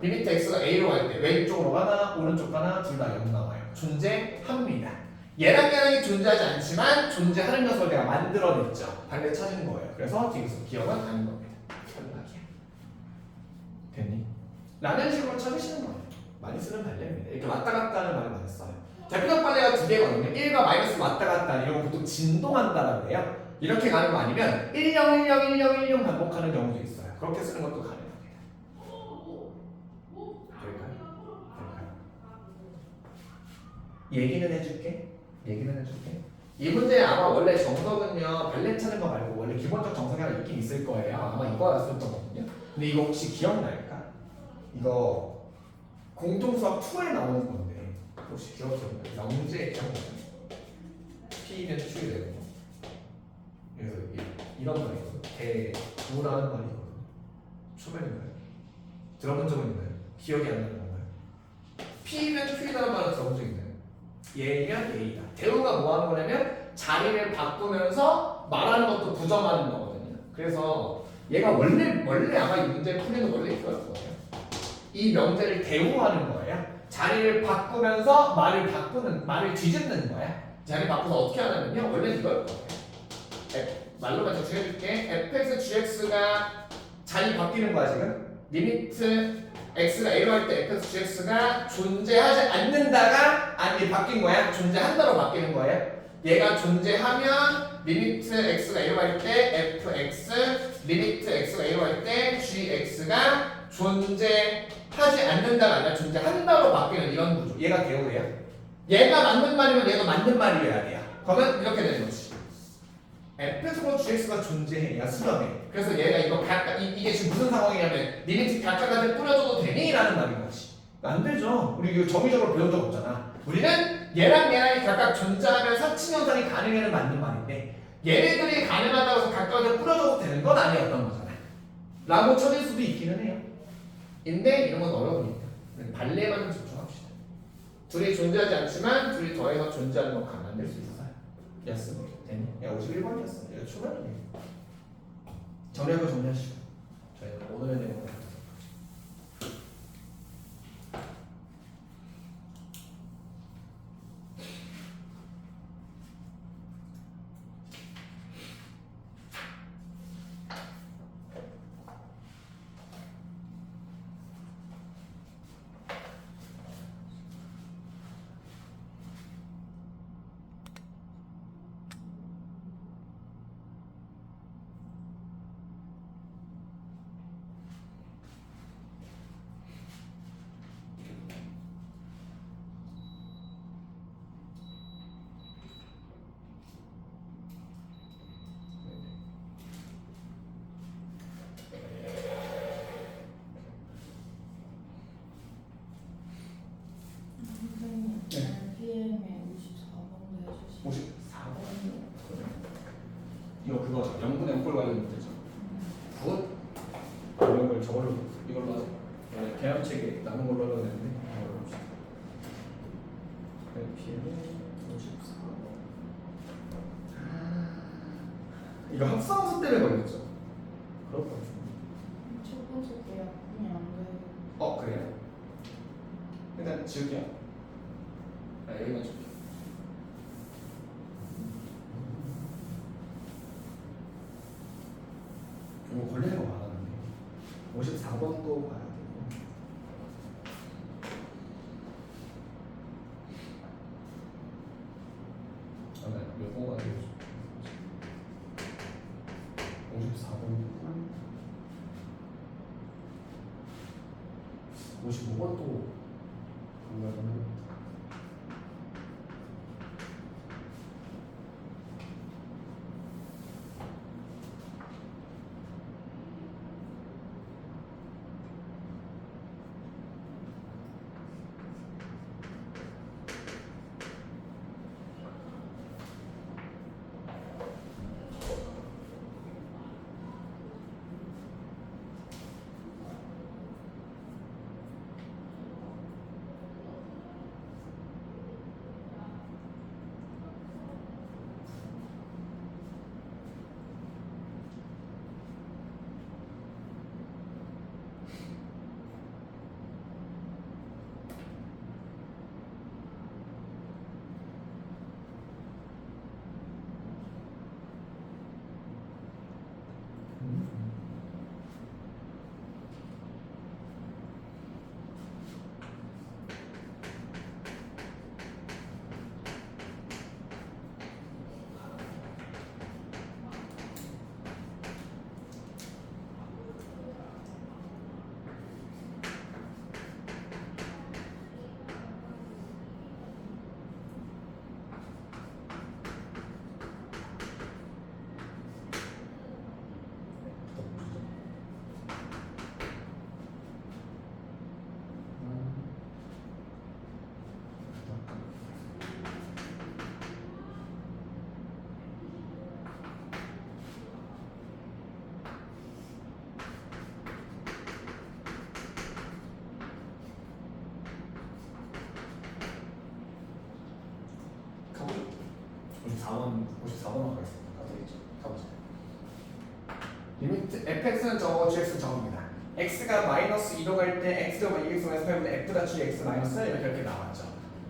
리미트 x가 a로 갈 때 왼쪽으로 가나 오른쪽 가나 둘 다 0 나와요. 존재합니다. 얘랑 존재하지 않지만 존재하는 녀석을 내가 만들어냈죠. 발레 찾은 거예요. 그래서 뒤에서 기억은 아닌 겁니다. 탈락이야. 됐니? 라는 식으로 찾으시는 거예요. 많이 쓰는 발레입니다. 이렇게 왔다 갔다 하는 말을 많이 써요. 대표적 발레가 두 개거든요. 1과 마이너스 왔다 갔다 이런 거 보통 진동한다라고 해요. 이렇게 가는 거 아니면 1, 0, 1, 0, 1, 0, 1, 0 반복하는 경우도 있어요. 그렇게 쓰는 것도 가능합니다. 될까요? 얘기는 해줄게. 이 문제 아마 원래 정석은요 발레 찾는 거 말고 원래 기본적 정석이 하나 있긴 있을 거예요. 아마 이거였을 거거든요. 근데 이거 혹시 기억날까? 이거 공통수학 2에 나오는 건데 혹시 기억나요? 영재 기억나요? P는 Q이 되는 거. 그래서 이런 말이거든요. 대우라는 말이거든요. 초면인가요? 들어본 적은 있나요? 기억이 안 나는 건가요? P는 Q이라는 말을 들어본 적 있나요? 얘면 얘이다. 대우가 뭐 하는 거냐면 자리를 바꾸면서 말하는 것도 부정하는 거거든요. 그래서 얘가 원래 아마 이 문제 풀이는 원래 이거였을 거예요. 이 명제를 대우하는 거예요. 자리를 바꾸면서 말을 뒤집는 거야. 자리 바꿔서 어떻게 하냐면요. 원래 이거였을 거예요. 말로만 대충 해줄게. fx, gx가 자리 바뀌는 거야 지금. 리미트 x가 a로 할 때 fx, gx가 존재하지 않는다가 아니 바뀐 거야. 존재한다로 바뀌는 거예요. 얘가 존재하면 리미트 x가 a로 할 때 fx, 리미트 x가 a로 할 때 gx가 존재하지 않는다가 아니라 존재한다로 바뀌는 이런 구조. 얘가 대우예요. 얘가 맞는 말이면 얘가 맞는 말이어야 돼요. 그러면 이렇게 되는 거지. fx로 gx가 존재해야 수렴해. 그래서 얘가 이게 지금 무슨 상황이냐면 리미트 각각한테 뿌려줘도 되니? 라는 말인 거지. 안 되죠. 우리 이거 정의적으로 배운 적 없잖아. 우리는 얘랑이 각각 존재하면 사칭현상이 가능해는 맞는 말인데 얘네들이 가능하다고 해서 각각한테 뿌려줘도 되는 건 아니었던 거잖아. 라고 쳐질 수도 있기는 해요. 근데 이런 건 어려우니까 발레만 좀 집중합시다. 둘이 존재하지 않지만 둘이 더해서 존재하는 건 만들 수 있어요. 였습니다. 되니? 야 51번이었어. 얘가 초반이네. 정리하고 정리하시고 저희는 오늘의 내용을 이거 합성함수 때문에 걸렸죠? 그럴 것 같은데. 첫 번째 때 약분이 안 돼. 그래요? 일단 지울게요. 여기만 줄게요. 이거 걸리는 거 많았는데 54번도 봐야 되고. 요거가 되게 좋 54번도 55번도 그거는 가보죠. 54번으로 가겠습니다. 가보죠. 리미트 fx는 정하고 gx는 정합니다. x가 마이너스 2로 갈 때 x가 2x에서 8분의 f다 gx 마이너스 이렇게 나왔죠.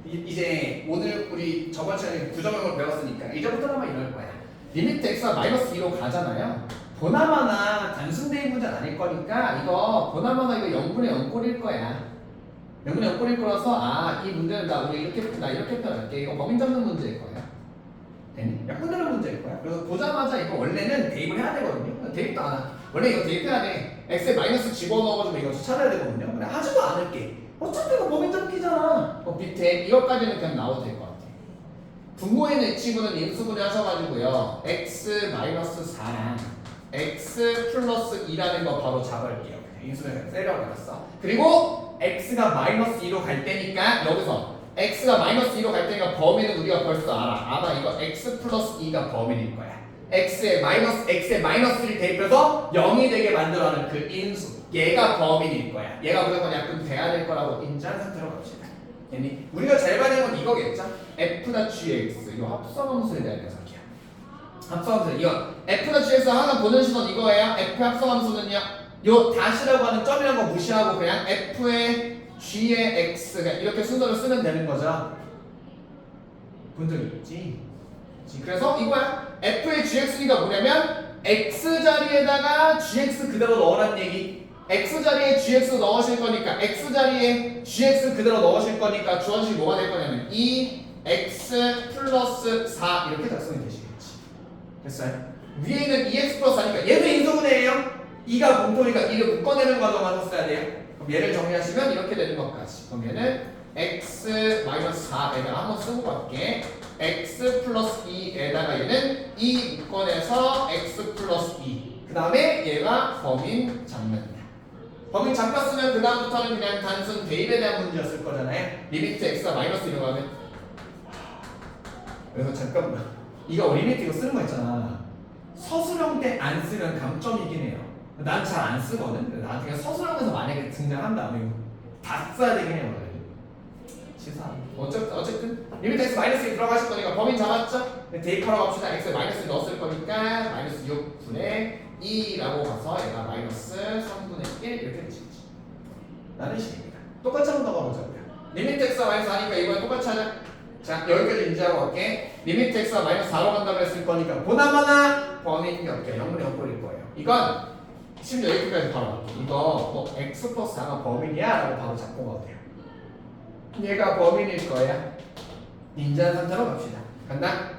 이제 오늘 우리 저번 시간에 부정형을 배웠으니까 이제부터는 아마 이럴 거야. 리미트 x가 마이너스 2로 가잖아요. 보나마나 단순 대입 문제는 아닐 거니까 이거 보나마나 이거 0분의 0꼴일 거야. 0분의 0꼴일 거라서 이 문제는 나 우리 이렇게 표현할게. 이거 범인 잡는 문제일 거야. 되니? 약분되는 문제일 거야. 그래서 보자마자 이거 원래는 대입을 해야 되거든요. 대입도 안 하. 원래 이거 대입해야 돼. x에 마이너스 집어넣어가지고 이거 찾아야 되거든요. 근데 하지도 않을게. 어차피 이거 범인 잡기잖아. 밑에 이것까지는 그냥 나와도 될 것 같아. 분모에는 이 친구는 인수분해 하셔가지고요. x 마이너스 4랑 x 플러스 2라는 거 바로 잡을게요. 인수분해 때려버렸어. 그리고 x가 마이너스 2로 갈 때니까 여기서 x가 마이너스 2로 갈 때니까 범위는 우리가 벌써 알아. 아마 이거 x 플러스 2가 범위일 거야. x에 마이너스를 대입해서 0이 되게 만들어가는 그 인수. 얘가 범인일 거야. 얘가 무조건 약분 돼야 될 거라고 인지한 상태로 갑시다. 얘니 우리가 잘 봐야 되는 건 이거겠죠? f다 gx 이거 합성함수에 대한 녀석이야. 합성함수 이거 f다 gx 항상 보는 시선 이거예요. f 합성함수는요. 요 다시라고 하는 점이라는 거 무시하고 그냥 f의 g의 x가 이렇게 순서를 쓰면 되는 거죠. 본 적 있지? 그래서 이거야. f의 gx가 뭐냐면 x 자리에다가 gx 그대로 넣으란 얘기. x 자리에 gx 넣으실 거니까 x 자리에 gx 그대로 넣으실 거니까 주어식이 뭐가 될 거냐면 2x 플러스 4 이렇게 작성이 되시겠지. 됐어요? 위에 있는 2x 플러스 4니까 얘도 인수분해예요. 2가 공통이니까 2를 묶어내는 과정 하셨어야 돼요. 그럼 얘를 정리하시면 이렇게 되는 것까지. 그럼 얘는 x 4에다가 한번 쓰고 갈게. x 플러스 2에다가 얘는 2 묶어내서 x 플러스 2. 그 다음에 얘가 범인 잡는다. 범인 잡혔으면 그 다음부터는 그냥 단순 대입에 대한 문제였을 거잖아요. 리미트 x가 마이너스 1로 가면 그래서 잠깐만 이거 리미트 이거 쓰는 거 있잖아. 서술형 때 안 쓰면 감점이긴 해요. 난 잘 안 쓰거든. 나중에 서술형에서 만약에 등장한다면 다 써야 되긴 해요. 치사. 어쨌든 리미트 x 마이너스 1 들어가실 거니까 범위 잡았죠? 대입하러 갑시다. x에 마이너스 넣었을 거니까 마이너스 6분의 2라고 가서 얘가 마이너스 3분의 1 이렇게 되시겠지. 라는 식입니다. 똑같이 한번 더 가보자고요. 리미트 x가 마이너스 4니까 이번에 똑같이 하자. 자, 여기까지 인지하고 갈게. 리미트 x가 마이너스 4로 간다고 했을 거니까 보나마나 범위는 몇 개? 0분의 0 꼴일 거예요. 이건 심지어 여기까지 바로 갈게. 이거 뭐 x 플러스 4가 범위냐? 라고 바로 잡고 가도 돼요. 얘가 범인일 거야. 인지한 상태로 갑시다. 간다.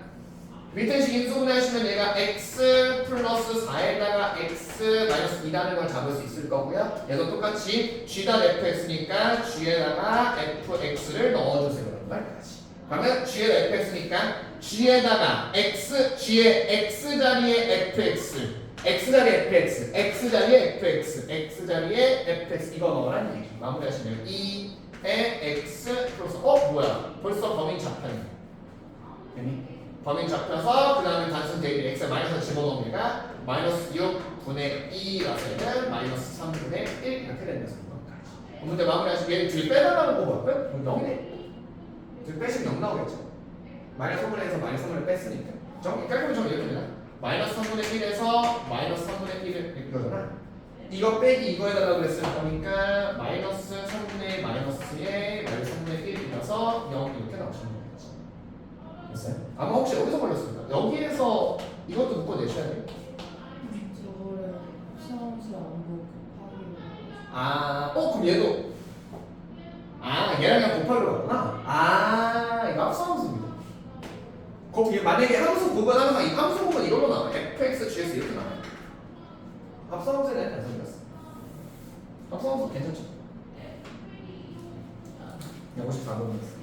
밑에 식 인수분해 하시면 얘가 x 플러스 4에다가 x 마이너스 2라는 걸 잡을 수 있을 거고요. 얘도 똑같이 g단 fx니까 g에다가 fx를 넣어주세요. 라는 말까지. 그러면 g에다 fx니까 g에다가 x, g의 x 자리에 fx, x 자리에 fx, x 자리에 fx, x 자리에 fx 이거 넣으라는 얘기. 마무리하시면 2에 x 플러스 뭐야? 벌써 범인 잡혔네. 됐니? 범인 잡혀서 그 다음에 단순 대입 x에 마이너스 집어넣으면 얘가 마이너스 6분의 2라서 얘는 마이너스 3분의 1 이렇게 된다. 문제 마무리하시면 얘는 뒤에 빼달라는 거 뭐야? 0이네. 뒤에 빼시면 0 나오겠죠. 마이너스 3분의 1에서 마이너스 3분의 1 뺐으니까 깔끔히 좀 이렇게 되나? 마이너스 3분의 1에서 마이너스 3분의 1을 이거잖아. 이거 빼기 이거 해달라고 그랬을 거니까 마이너스 3분의 마이너스에 마이너스 3분의 1이라서 0 이렇게 나오시는 거겠지. 됐어요? 아마 혹시 어디서 걸렸습니까? 여기에서 이것도 묶어내셔야 돼요. 저거를 시험지 안 보고 곱하기로 그럼 얘도 얘랑 그냥 곱하기로 갔구나. 이거 합성함수입니다. 만약에 함수 구분하면 이 함수 구분 이걸로 나와. fx, gs 이렇게 나와요. 합성함수에 대한 단순이었어. 합성함수 괜찮죠? 54번이었어.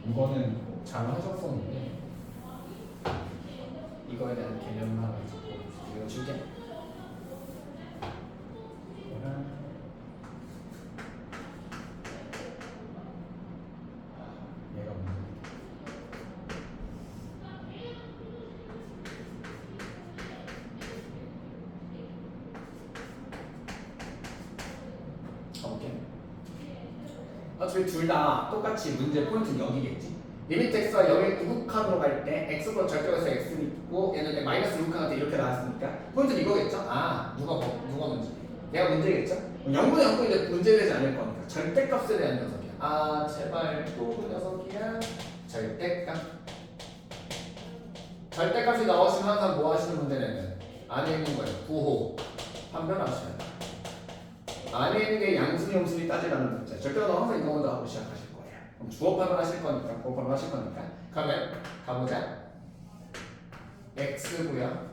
이거는 잘 하셨었는데 이거에 대한 개념을 하나 잡고 이거 줄게. 얘가 뭐야? 가볼게. 저희 둘 다 똑같이 문제 포인트는 여기겠지. 리미트 x가 여기 우극한으로 갈 때 x가 절대값에서 x 있고 얘는 마이너스 우극한한테 이렇게 나왔으니까 포인트는 이거겠죠? 누가 문제? 얘가 문제겠죠? 0분의 0도 이제 문제되지 않을 거니까 절대값에 대한 녀석이야. 제발 또 그 녀석이야. 절대값이 나오시면 항상 뭐 하시는 문제냐면 안에 있는 거예요. 구호 판별하셔야 돼. 안에 있는 게 양수니 음수니 따지라는 문제. 절대값은 항상 이거 먼저 하고 시작하실 거예요. 그럼 주어 판별하실 거니까, 주어 판별하실 거니까. 그러면 가보자. x고요.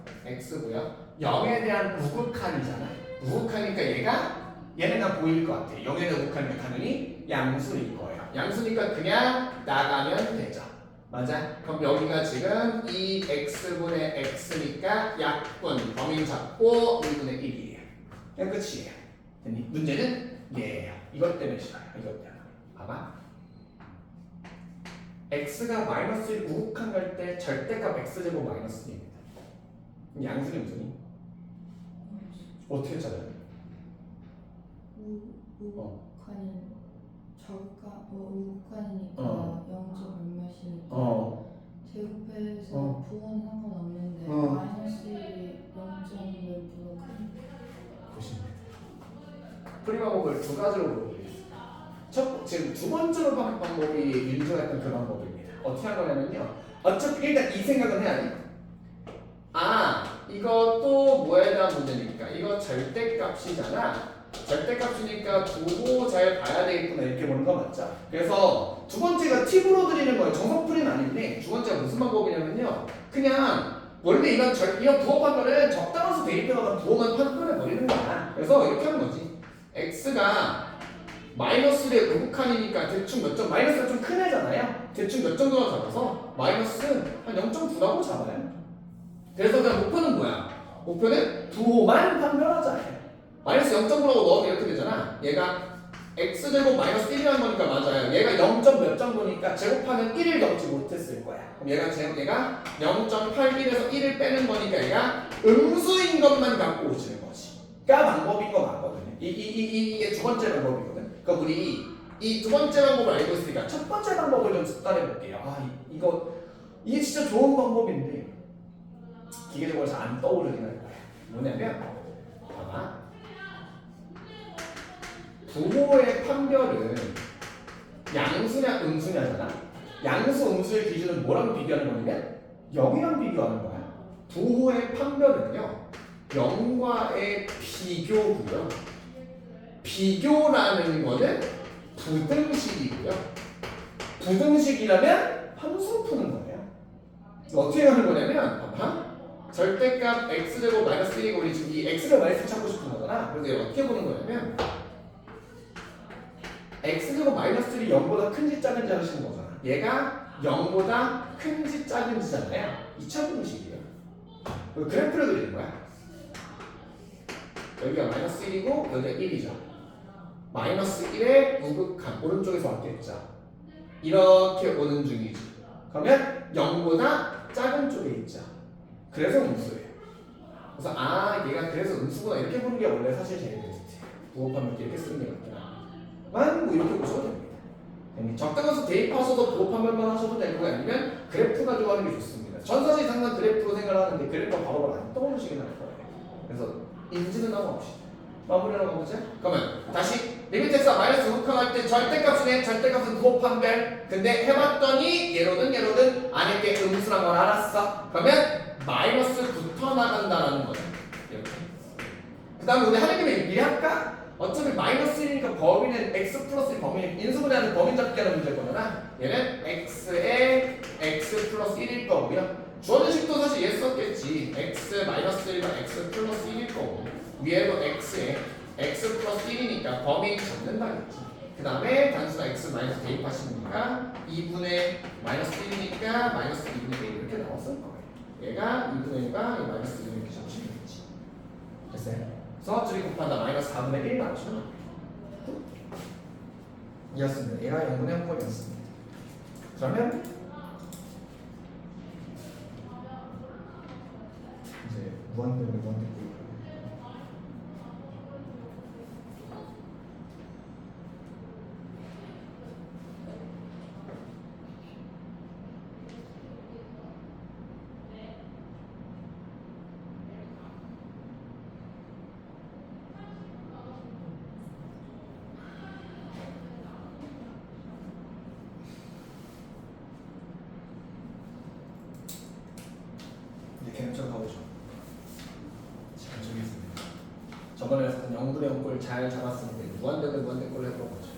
0에 대한 우극한이잖아. 우극하니까 얘는 다 보일 것 같아. 0에 대한 우극하니까 당연히 양수일 거예요. 양수니까 그냥 나가면 되죠. 맞아? 그럼 여기가 지금 2x분의 x니까 약분 범위 잡고 1분의 1이에요. 그냥 끝이에요. 됐니? 문제는 얘예요. 이것 때문에 싫어요. 이것 때문에. 봐봐. x가 마이너스 1 우극한 갈 때 절대값 x제곱 마이너스 1입니다. 양수니 무슨이? 어떻게 찾아요? 우극한은 저가 우극한이니까 0점 몇몇이니까 제곱해서 부호는 상관없는데 마이너스 1이 0점 몇보다 크니까 보시면 돼요. 풀이 방법을 두 가지로 보여드리겠습니다. 지금 두 번째로 하는 방법이 윤정했던 그 방법입니다. 어떻게 한 거냐면요. 어차피 일단 이 생각은 해야 돼. 이것도 뭐에 대한 문제니까 이거 절대값이잖아. 절대값이니까 두고 잘 봐야 되겠구나 이렇게 보는 거 맞죠? 그래서 두 번째가 팁으로 드리는 거예요. 정석풀이는 아닌데 두 번째가 무슨 방법이냐면요. 그냥 원래 이런 부호 판별은 적당한 수 대입해서 부호만 판별해 버리는 거야. 그래서 이렇게 하는 거지. x가 마이너스의 우극한이니까 대충 몇 점, 마이너스가 좀 큰 애잖아요. 대충 몇 정도나 잡아서 마이너스 한 0.9라고 잡아요. 그래서 그냥 목표는 뭐야? 목표는 부호만 판별하자. 마이너스 0.9라고 넣으면 이렇게 되잖아. 얘가 x제곱 마이너스 1이라는 거니까 맞아요. 얘가 0. 몇 정도니까 제곱하면 1을 넘지 못했을 거야. 그럼 얘가 0.81에서 1을 빼는 거니까 얘가 음수인 것만 갖고 오시는 거지. 가 방법인 거 맞거든요. 이게 두 번째 방법이거든. 그러니까 우리 이 두 번째 방법을 알고 있으니까 첫 번째 방법을 좀 습관해 볼게요. 이게 진짜 좋은 방법인데 기계적으로 잘 안 떠오르긴 할 거야. 뭐냐면 봐봐. 부호의 판별은 양수냐 음수냐잖아. 양수 음수의 기준은 뭐랑 비교하는 거냐면 0이랑 비교하는 거야. 부호의 판별은요 0과의 비교고요. 비교라는 거는 부등식이고요. 부등식이라면 함수 푸는 거예요. 어떻게 하는 거냐면 봐봐. 절대값 x제곱 마이너스 1이고 우리 지금 이 x를 마이너스 찾고 싶은 거잖아. 그래서 얘를 어떻게 보는 거냐면 x제곱 마이너스 1이 0보다 큰지 작은지 하시는 거잖아. 얘가 0보다 큰지 작은지잖아요. 2차 부등식이에요. 그래프를 그리는 거야. 여기가 마이너스 1이고 여기가 1이죠. 마이너스 1의 우극한 오른쪽에서 왔겠죠. 이렇게 오는 중이지. 그러면 0보다 작은 쪽에 있죠. 그래서 음수예요. 그래서 얘가 그래서 음수구나 이렇게 보는 게 원래 사실 제일 베스트. 부호판을 이렇게 쓰는 게 맞긴 하지만 뭐 이렇게 보셔도 됩니다. 적당한 수 대입하셔도 부호판별만 하셔도 되고 아니면 그래프 가지고 하는 게 좋습니다. 전 사실 항상 그래프로 생각하는데 그래프가 바로 안 떠오르시긴 할 거예요. 그래서 인지는 하고 봅시다. 마무리하러 가보자. 그러면 다시 리미트 x가 마이너스 우극한할 때 절대값은 부호판별. 근데 해봤더니 얘로든 안에 게 음수란 걸 알았어. 그러면 마이너스부터 나간다라는 거죠. 이렇게. 그 다음에 우리 하는 김에 미리 할까? 어차피 마이너스 1이니까 범위는 x 플러스 1 범위 인수분해하는 범위 잡기 하는 문제일 거잖아. 얘는 x에 x 플러스 1일 거고요. 주어진 식도 사실 얘 썼겠지. x 마이너스 1과 x 플러스 1일 거고 위에도 x에 x 플러스 1이니까 범위 잡는다겠지. 그 다음에 단수나 x 마이너스 대입하시니까 2분의 마이너스 1이니까 마이너스 2분의 1 이렇게 나왔을 거예요. 얘가 2분의 1과 마이너스 2분의 1 이렇게 잡으시면 되지. 됐어요? 그래서 줄이 곱한다 마이너스 4분의 1 나오시면 돼요. 이었습니다. 얘가 0분의 0꼴이었습니다. 그러면 이제 무한대꼴 개념처럼 가보죠. 잘 적겠습니다. 저번에 0분의 0꼴 잘 잡았으니까 무한대꼴로 해보죠.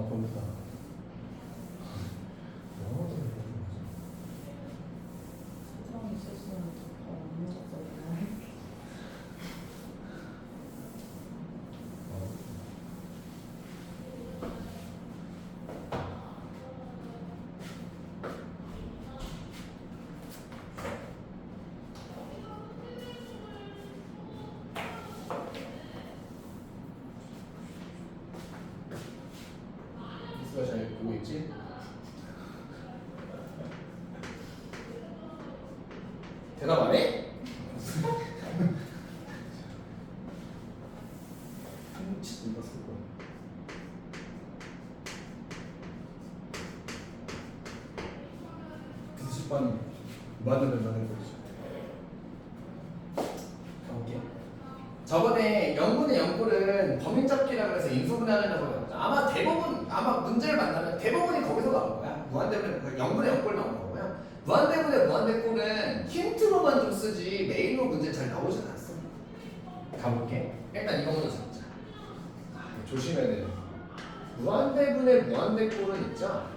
보겠다. 사람이 있었으면 더안 무섭거든요. 미스가 잘 보고 있지? 대답 안 해? 한치 읽었을 거야. 그 10번 맞으면 거지. 가볼게요. 저번에 0분의 0꼴은 범위 잡기라 그래서 인수분해하는 녀석이었죠. 아마 문제를 만나면 대부분이 거기서 나올 거야. 무한대분의 0분의 0꼴 나온 거고요. 무한대분의 무한대꼴은 힌트로만 좀 쓰지 메인으로 문제 잘 나오진 않습니다. 가볼게. 일단 이거 먼저 잡자. 조심해야 돼. 무한대분의 무한대꼴은 있죠.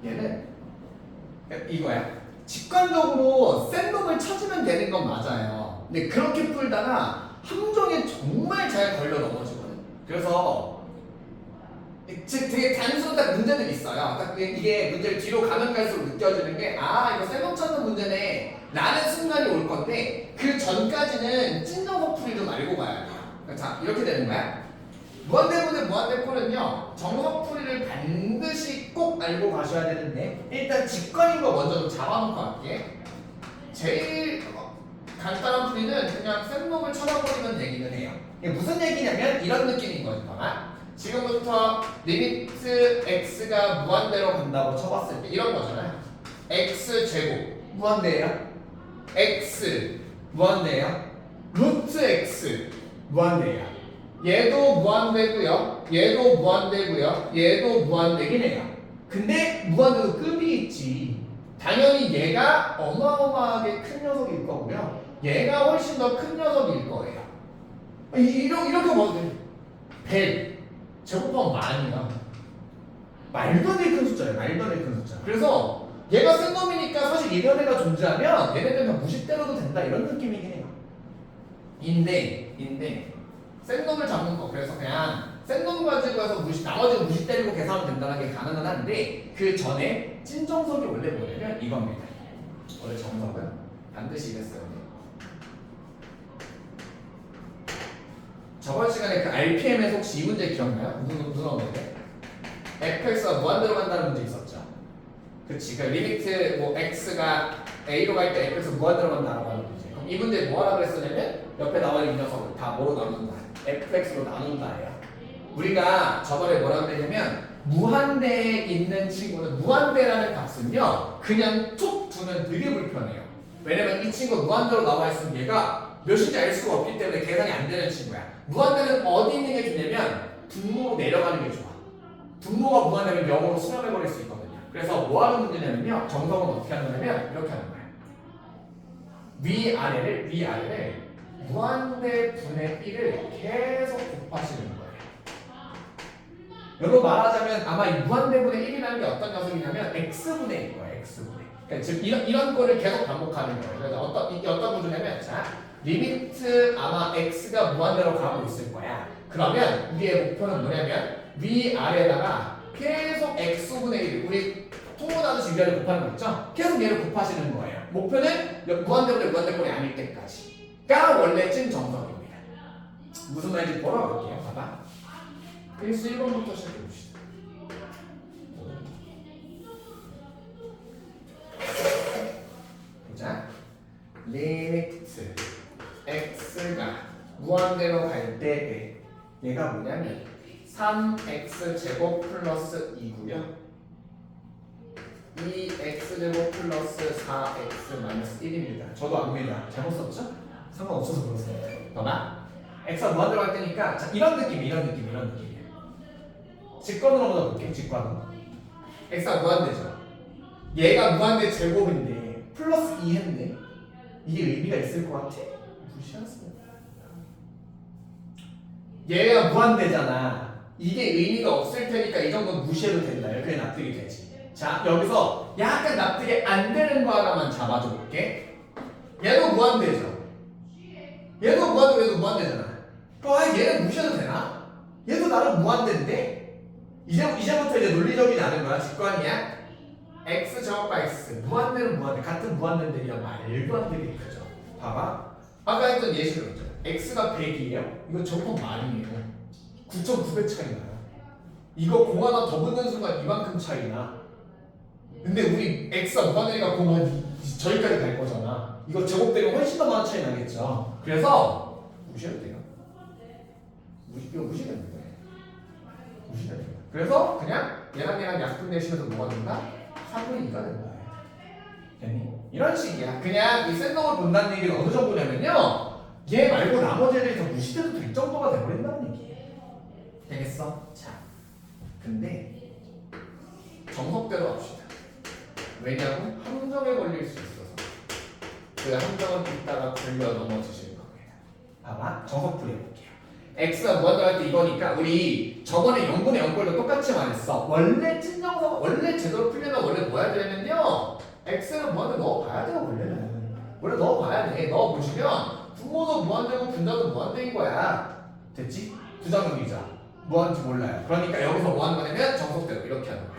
얘는 이거야. 직관적으로 센 놈을 찾으면 되는 건 맞아요. 근데 그렇게 풀다가 함정에 정말 잘 걸려 넘어지거든. 그래서 즉 되게 단순한 문제들이 있어요. 딱 이게 문제를 뒤로 가면 갈수록 느껴지는 게 이거 센 놈 찾는 문제네 라는 순간이 올 건데 그 전까지는 찐정석 풀이 좀 알고 가야 돼요. 자, 이렇게 되는 거야. 무한대분의 무한대꼴은요 정석풀이를 반드시 꼭 알고 가셔야 되는데 일단 직관인 거 먼저 좀 잡아놓고 할게. 제일 간단한 풀이는 그냥 센 놈을 쳐다보면 되기는 해요. 이게 무슨 얘기냐면 이런 느낌인 거죠. 봐봐. 지금부터 리미트 x가 무한대로 간다고 쳐봤을 때 이런 거잖아요. x 제곱 무한대예요. x 무한대예요. 루트 x 무한대예요. 얘도 무한대고요. 얘도 무한대고요. 얘도 무한대긴 해요. 근데 무한대도 급이 있지. 당연히 얘가 어마어마하게 큰 녀석일 거고요. 얘가 훨씬 더 큰 녀석일 거예요. 이렇게 봐도 돼. 100 제곱하면 만이야. 말도 안 되게 큰 숫자예요. 말도 안 되게 큰 숫자. 그래서 얘가 센 놈이니까 사실 이런 애가 존재하면 얘네들은 그냥 무시 때려도 된다 이런 느낌이긴 해요. 인데 센 놈을 잡는 거 그래서 그냥 센 놈 가지고 해서 나머지는 무시 때리고 계산하면 된다는 게 가능은 한데 그 전에 찐정석이 원래 뭐냐면 이겁니다. 원래 정석은 반드시 이랬어요. 저번 시간에 그 RPM에서 혹시 이 문제 기억나요? 무슨 문제? fx가 무한대로 간다는 문제 있었죠. 그치, 그 리미트 뭐 x가 a로 갈 때 fx가 무한대로 간다라고 하는 문제. 그럼 이 문제 뭐 하라 그랬었냐면 옆에 나와 있는 이 녀석을 다 뭐로 나눈다? fx로 나눈다예요. 우리가 저번에 뭐라고 그랬냐면 무한대에 있는 친구는 무한대라는 값은요 그냥 툭 두면 되게 불편해요. 왜냐면 이 친구 무한대로 나와 있으면 얘가 몇인지 알 수가 없기 때문에 계산이 안 되는 친구야. 무한대는 어디 있는 게 좋냐면 분모로 내려가는 게 좋아. 분모가 무한대면 0으로 수렴해버릴 수 있거든요. 그래서 뭐 하는 문제냐면요 정석은 어떻게 하는 거냐면 이렇게 하는 거야. 위아래를 무한대 분의 1을 계속 곱하시는 거예요. 여기로 말하자면 아마 이 무한대분의 1이라는 게 어떤 녀석이냐면 x분의 1일 거예요. x분의. 그러니까 즉 이런 거를 계속 반복하는 거예요. 그래서 이게 어떤 구조냐면 자 리미트 아마 x가 무한대로 가고 있을 거야. 그러면 우리의 목표는 뭐냐면 위아래다가 계속 x분의 1 우리 통분하듯이 위아래 곱하는 거 있죠? 계속 얘를 곱하시는 거예요. 목표는 무한대분의 무한대꼴이 아닐 때까지가 원래 찐 정석입니다. 무슨 말인지 보러볼게요. 봐봐. 필수 1번부터 시작해봅시다. 보자. 리미트 x가 무한대로 갈 때 얘가 뭐냐면 3x 제곱 플러스 2고요. 2x제곱 플러스 4x 마이너스 1입니다. 저도 압니다. 잘못 썼죠? 상관없어서 그렇습니다. 봐봐. x가 무한대로 갈 때니까 자, 이런 느낌이에요. 직관으로 한번 볼게요. 직관으로. x가 무한대죠. 얘가 무한대 제곱인데 플러스 2 했네. 이게 의미가 있을 것 같아? 무시하세요. 얘가 무한대잖아. 이게 의미가 없을 테니까 이 정도는 무시해도 된다. 이렇게 납득이 되지. 자, 여기서 약간 납득이 안 되는 거 하나만 잡아줘 볼게. 얘도 무한대죠. 얘도 무한대잖아. 그럼 얘는 무시해도 되나? 얘도 나름 무한대인데 이제부터 이제 논리적이지 않은 거야. 직관이야. x 제곱과 x 무한대는 무한대 같은 무한대인데 그냥 말도 안 되게 크죠. 봐봐. 아까 했던 예시로 있죠. x가 100이에요. 이거 저거 말이에요. 9,900 차이 나요. 이거 공 하나 더 붙는 순간 이만큼 차이 나. 근데 우리 x가 무한대니까 공은 저기까지 갈 거잖아. 이거 제곱되면 훨씬 더 많은 차이 나겠죠. 그래서 무시해도 돼요. 이거 무시해도 돼요. 무시해도 돼요. 그래서 그냥 얘랑 약분 내시면서 뭐가 된다? 3분의 2가 된다. 됐니? 이런 식이야. 그냥 이 센 놈을 본다는 얘기는 어느 정도냐면요. 얘 말고 나머지 애들이 다 무시돼도 될 정도가 돼버린다는 얘기예요. 되겠어? 자, 근데 정석대로 합시다. 왜냐고? 함정에 걸릴 수 있어서. 그 함정은 이따가 굴려 넘어지실 겁니다. 봐봐. 정석 풀이해볼게요. x가 무한대로 할 때 이거니까 우리 저번에 0분의 0꼴도 똑같이 말했어. 원래 찐정석 원래 제대로 풀려면 원래 뭐 해야 되냐면요. x는 무한대 넣어봐야 돼요. 원래 넣어봐야 돼. 넣어보시면 분모도 무한대고 분자도 무한대인 거야. 됐지? 부정형이자 뭐하는지 몰라요. 그러니까 여기서 뭐 하는 거냐면 정석대로 이렇게 하는 거야.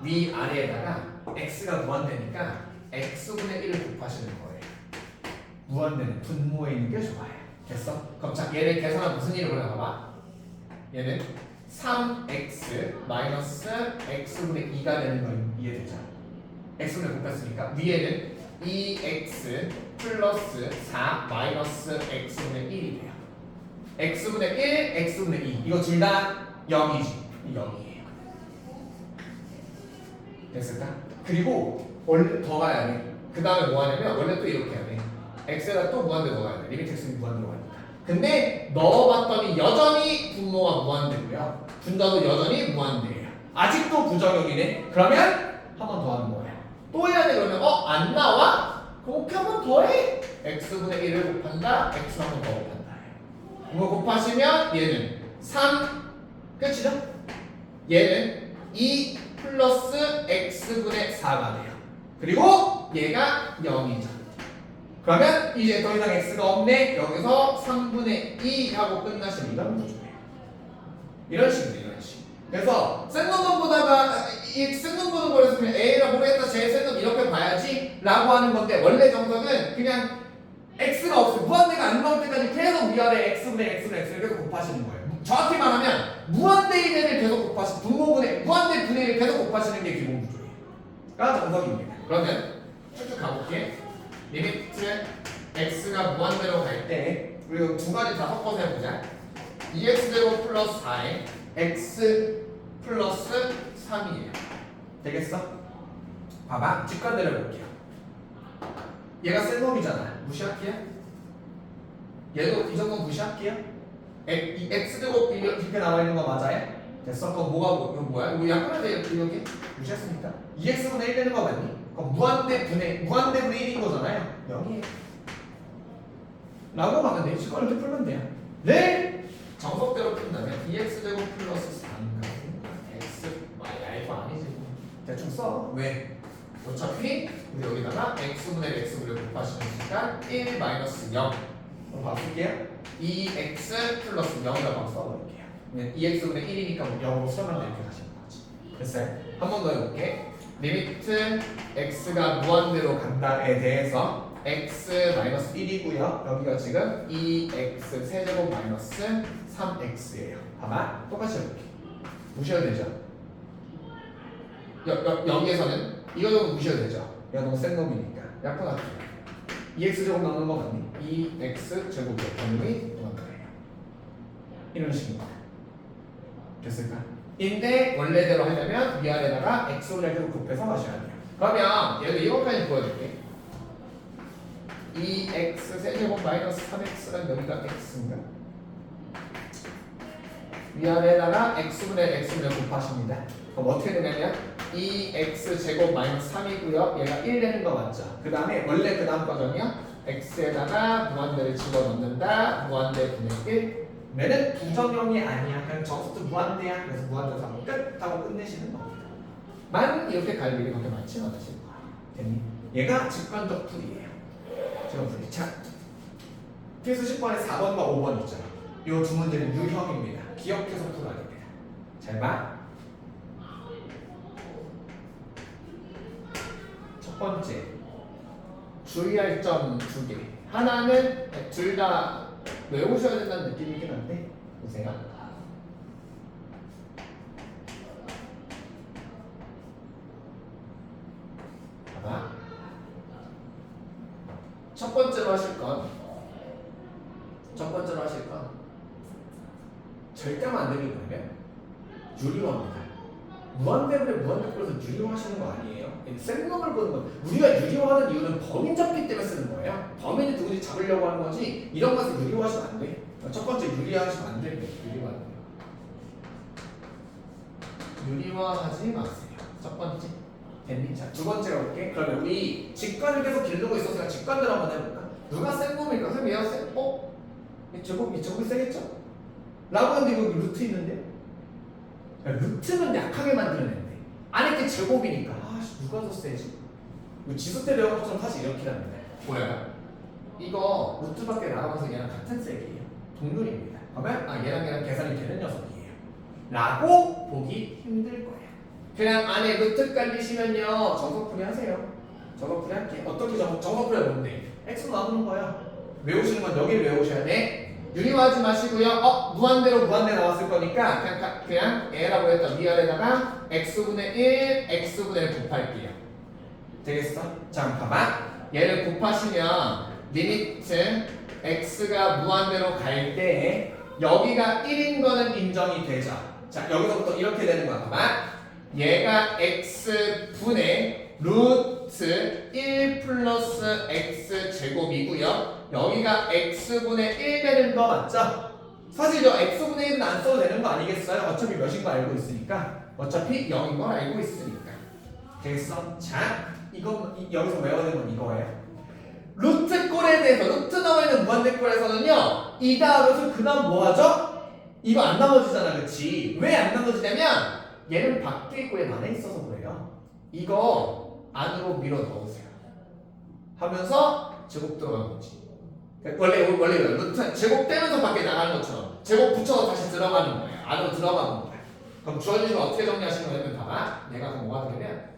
위 아래에다가 x가 무한대니까 x분의 1을 곱하시는 거예요. 무한대는 분모에 있는 게 좋아요. 됐어? 그럼 자 얘를 계산하면 무슨 일을 보려봐봐. 얘는 3x 마이너스 x분의 2가 되는 거 이해되죠? x분의 곱했으니까 위에는 2x 플러스 4 마이너스 x분의 1이 돼요. x분의 1, x분의 2 이거 둘 다 0이지. 0이에요. 됐을까? 그리고 원래 더 가야 돼. 그 다음에 뭐 하냐면 원래 또 이렇게 해야 돼. x에다 또 무한대 넣어야 돼. 리미트 x는 무한대로 가니까. 근데 넣어봤더니 여전히 분모가 무한대고요. 분자도 여전히 무한대예요. 아직도 부정형이네. 그러면 한 번 더 하는 거예요. 또 해야 돼. 그러면 안 나와? 그럼 한 번 더 해. x분의 1을 곱한다. x 한 번 더 곱한다. 이거 곱하시면 얘는 3 끝이죠? 얘는 2 플러스 x분의 4가 돼요. 그리고 얘가 0이죠. 그러면 이제 더 이상 x가 없네. 여기서 3분의 2 하고 끝나시면 이건 무조건이에요. 이런 식이에요. 이런 식. 그래서 센놈 보다가 이 센놈 보는 거에서 그냥 A라 모르겠다. 제 센놈 이렇게 봐야지 라고 하는 건데 원래 정석은 그냥 x가 없어요. 무한대가 안 나올 때까지 계속 위아래 x분의 x분의 x를 계속 곱하시는 거예요. 정확히 말하면 무한대의 대를 계속 곱하시는 분모분의 무한대 분의 1을 계속 곱하시는 게 기본 구조예요.가 정석입니다. 그러면 쭉쭉 가볼게. 리미트 x가 무한대로 갈 때 우리 두 가지 다 섞어서 해보자. 2x제곱 플러스 4에 x 플러스 3이에요. 되겠어? 봐봐. 직관대로 해볼게요. 얘가 센 놈이잖아. 무시할게요. 얘도 이 정도 무시할게요. 이 x제곱 이렇게 나와 있는 거 맞아요? 됐어? 그럼 이거 뭐야? 이거 약분할 때 이렇게 무시했으니까 2x분의 1 되는 거 맞니? 그럼 무한대분의 1인 거잖아요. 0이에요. 라고 하면 돼. 이걸 이렇게 풀면 돼요. 네? 정석대로 푼다면 2x제곱 플러스 3가 x 이거 아니지. 대충 써. 왜? 어차피 우리 여기다가 x분의 x분을 곱하시니까 1 마이너스 0 그럼 바꿀게요. 2x 플러스 0이라고 써버릴게요. 2x분의 1이니까 0으로 수렴한다 이렇게 가시는 거지. 됐어요? 한 번 더 해볼게. 리미트 x가 무한대로 간다에 대해서 x 마이너스 1이고요. 여기가 지금 2x 세제곱 마이너스 3x예요. 봐봐. 똑같이 해볼게. 무시해도 되죠? 여기에서는 이거 정도 무시해도 되죠? 얘가 너무 센 놈이니까 약분할게요. 2x제곱 나오는 거 맞니? 2x제곱의 범위 무한대예요. 이런 식입니다. 됐을까? 인데 원래대로 하려면 위아래다가 x분의 1을 곱해서 마셔야 돼요. 그러면 얘도 이것까지 보여줄게. 2x 세제곱 마이너스 3x란 여기가 x인가? 위아래다가 x분의 x분의 곱하십니다. 그럼 어떻게 되냐면 2x제곱 마이너스 3이고요. 얘가 1 되는 거 맞죠? 그 다음에 원래 그 다음 과정이요. x에다가 무한대를 집어넣는다. 무한대 분의 1. 얘는 부정형이 아니야. 그냥 정수도 무한대야. 그래서 무한대로 하면 끝 하고 끝내시는 겁니다. 만 이렇게 갈 일이 그렇게 많지 않으실 거야. 됐니? 얘가 직관적 풀이에요. 직관풀이. 자, 필수 10번에 4번과 5번 있잖아. 이 두 문제는 유형입니다. 기억해서 풀어야 됩니다. 잘 봐. 첫 번째, 주의할 점 2개. 하나는 둘 다 외우셔야 된다는 느낌이긴 한데 보세요. 봐봐. 첫 번째로 하실 건 절대만 안 되는 거면 유리화입니다. 무한대분의 무한대 끌어서 유리화하시는 거 아니에요. 생놈을 보는 건 우리가 유리화하는 이유는 범인 잡기 때문에 쓰는 거예요. 범인이 누구지 잡으려고 하는 거지 이런 것을 유리화하시면 안 돼. 첫 번째 유리화하시면 안 됩니다. 유리화하지 마세요. 첫 번째. 됐니? 자, 두 번째로 볼게. 그러면 우리 직관을 계속 기르고 있었으니까 직관대로 한번 해볼까? 누가 센 놈일까? 선생님 얘가 이 제곱이 세겠죠? 라고 하는데 이거 루트 있는데? 야, 루트는 약하게 만들어낸대. 안에 게 제곱이니까 누가 더 세지? 이거 지수 때 배운 것처럼 사실 이렇게 합니다. 뭐야? 이거 루트 밖에 나가면서 얘랑 같은 셀이에요. 동률입니다. 그러면 얘랑 계산이 되는 녀석이에요. 라고 보기 힘들 거예요. 그냥 안에 루트 깔리시면요 정석풀이 하세요. 정석풀이 할게. 어떻게 정석풀이 뭔데? x 나오는 거야. 외우시는 건 여기를 외우셔야 돼. 유리화하지 마시고요. 무한대로 무한대 나왔을 거니까 그냥 A라고 했던 위아래다가 x분의 1, x분의 1 곱할게요. 되겠어? 자, 봐봐. 얘를 곱하시면 리미트 x가 무한대로 갈 때 여기가 1인 거는 인정이 되죠. 자, 여기서부터 이렇게 되는 거야. 봐봐. 얘가 x분의 루트 1 플러스 x 제곱이고요. 여기가 x분의 1 되는 거 맞죠? 사실 저 x분의 1은 안 써도 되는 거 아니겠어요? 어차피 몇인 거 알고 있으니까. 어차피 0인 거 알고 있으니까. 되겠어? 자, 이거 여기서 외워야 되는 건 이거예요. 루트 꼴에 대해서 루트 나와 있는 무한대꼴에서는요 이 다음에서 그 다음 뭐 하죠? 이거 안 나눠지잖아, 그치? 왜 안 나눠지냐면 얘는 밖에 있고 얘는 안에 있어서 그래요. 이거 안으로 밀어 넣으세요. 하면서 제곱 들어간 거지. 원래 루트 제곱 떼면서 밖에 나가는 것처럼 제곱 붙여서 다시 들어가는 거예요. 안으로 들어가는 거예요. 그럼 주어진 걸 어떻게 정리하시는 거냐면 봐봐. 내가 그럼 뭐가 되냐면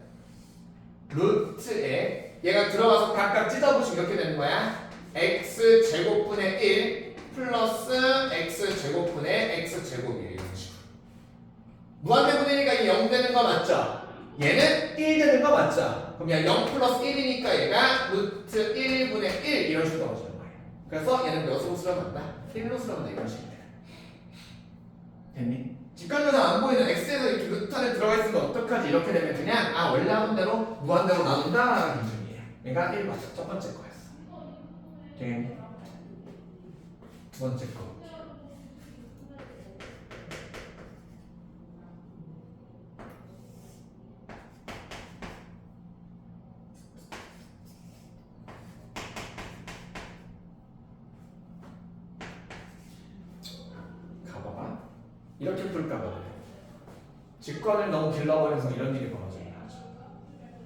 루트에 얘가 들어가서 각각 찢어보시면 이렇게 되는 거야. x 제곱분의 1 플러스 x 제곱분의 x 제곱이에요. 이런 식으로. 무한대분이니까 이게 0 되는 거 맞죠? 얘는 1 되는 거 맞죠? 그럼 얘 0 플러스 1이니까 얘가 루트 1분의 1 이런 식으로 떨어지는 거예요. 그래서 얘는 몇으로 수렴한다? 1로 수렴한다 이런 식입니다. 됐니? 직관적으로 안 보이는 x에서 이렇게 루트 안에 들어가 있으면 어떡하지? 이렇게 되면 그냥 원래 하는 대로 무한대로 나눈다라는 기준이에요. 얘가 1 맞죠? 첫 번째 거였어. 되겠니? 두 번째 거. 가봐봐. 이렇게 풀까 봐 그래. 직관을 너무 길러버려서 이런 일이 벌어져요.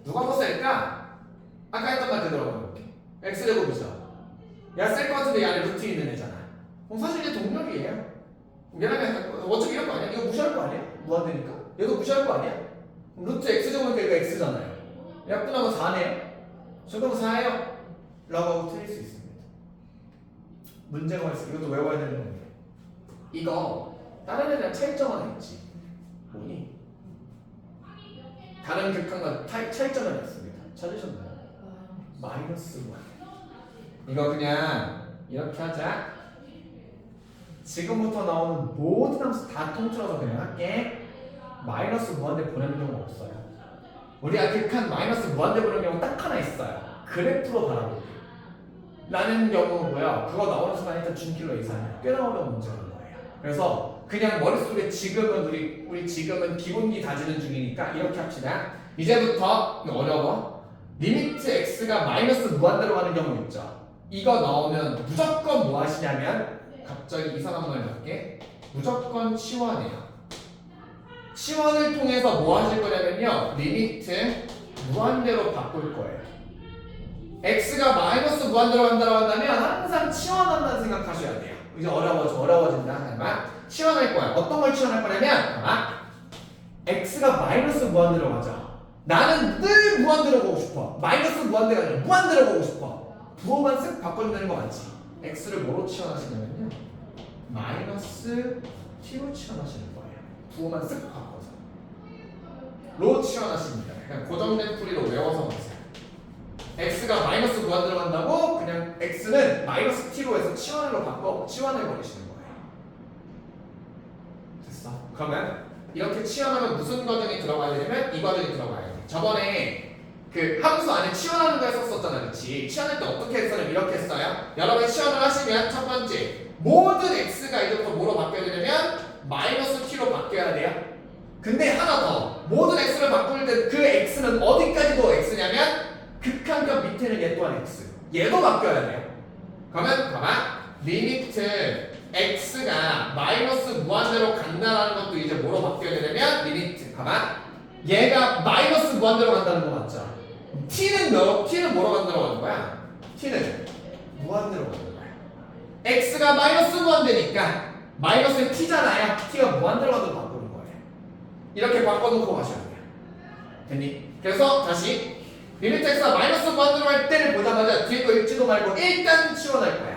누가 더 셀까? 아까 했던 말 그대로 해볼게. x제곱이죠. 얘가 셀 것 같은데 얘 안에 루트 있는 애잖아. 그럼 사실 이제 동력이에요. 얘랑 어차피 이럴 거 아니야? 이거 무시할 거 아니야? 무한대니까. 얘도 무시할 거 아니야? 그럼 루트 x제곱이니까 이거 x잖아요. 약분하면 4네요. 저도 4예요. 라고 하고 틀릴 수 있습니다. 문제가 있어. 이것도 외워야 되는 건데. 이거 다른 애들이랑 차이점 하나 있지. 뭐니? 다른 극한과 차이점 하나 있습니다. 찾으셨나요? 마이너스 1. 이거 그냥 이렇게 하자. 지금부터 나오는 모든 함수 다 통틀어서 그냥 할게. 마이너스 무한대 보내는 경우가 없어요. 우리가 극한 마이너스 무한대 보내는 경우 딱 하나 있어요. 그래프로 바라보기 라는 경우는 뭐야? 그거 나오는 순간 일단 준킬로 이상이야. 꽤 나오는 문제가 거예요. 그래서 그냥 머릿속에 지금은 우리 지금은 기본기 다지는 중이니까 이렇게 합시다. 이제부터 어려워. 리미트 x가 마이너스 무한대로 가는 경우 있죠. 이거 나오면 무조건 뭐 하시냐면 갑자기 이상한 말 할게. 무조건 치환해요. 치환을 통해서 뭐 하실 거냐면요. 리미트 무한대로 바꿀 거예요. x가 마이너스 무한대로 간다고 한다면 항상 치환한다는 생각하셔야 돼요. 이제 어려워진다. 치환할 거야. 어떤 걸 치환할 거냐면 x가 마이너스 무한대로 가자. 나는 늘 무한대로 가고 싶어. 마이너스 무한대가 아니라 무한대로 가고 싶어. 부호만 쓱 바꿔준다는 거 맞지? x를 뭐로 치환하시냐면요. 마이너스 t로 치환하시는 거예요. 부호만 쓱 바꿔서. 로 치환하십니다. 그냥 고정된 풀이로 외워서 보세요. x가 마이너스 무한대로 간다고 그냥 x는 마이너스 t로 해서 치환으로 바꿔 치환해 버리시는 거예요. 됐어? 그러면 이렇게 치환하면 무슨 과정이 들어가야 되냐면 이 과정이 들어가야 돼. 저번에 그 함수 안에 치환하는 거 했었잖아, 그렇지? 치환할 때 어떻게 했어요? 이렇게 했어요. 여러분 치환을 하시면 첫 번째 모든 x가 이제부터 뭐로 바뀌어야 되냐면 마이너스 t로 바뀌어야 돼요. 근데 하나 더 모든 x를 바꿀 때 그 x는 어디까지도 x냐면 극한격 밑에는 얘 또한 x. 얘도 바뀌어야 돼요. 그러면 봐봐. 리미트 x가 마이너스 무한대로 간다라는 것도 이제 뭐로 바뀌어야 되냐면 리미트 봐봐 얘가 마이너스 무한대로 간다는 거 맞죠? t는 뭐로 간다고 하는 거야? t는 무한대로 간다는 거야. x가 마이너스 무한대니까 마이너스는 t잖아요. t가 무한대로 간다고 바꾸는 거예요. 이렇게 바꿔놓고 가셔야 돼요. 됐니? 그래서 다시 리미트 x가 마이너스 무한대로 갈 때를 보자마자 뒤에 거 읽지도 말고 일단 치워낼 거야.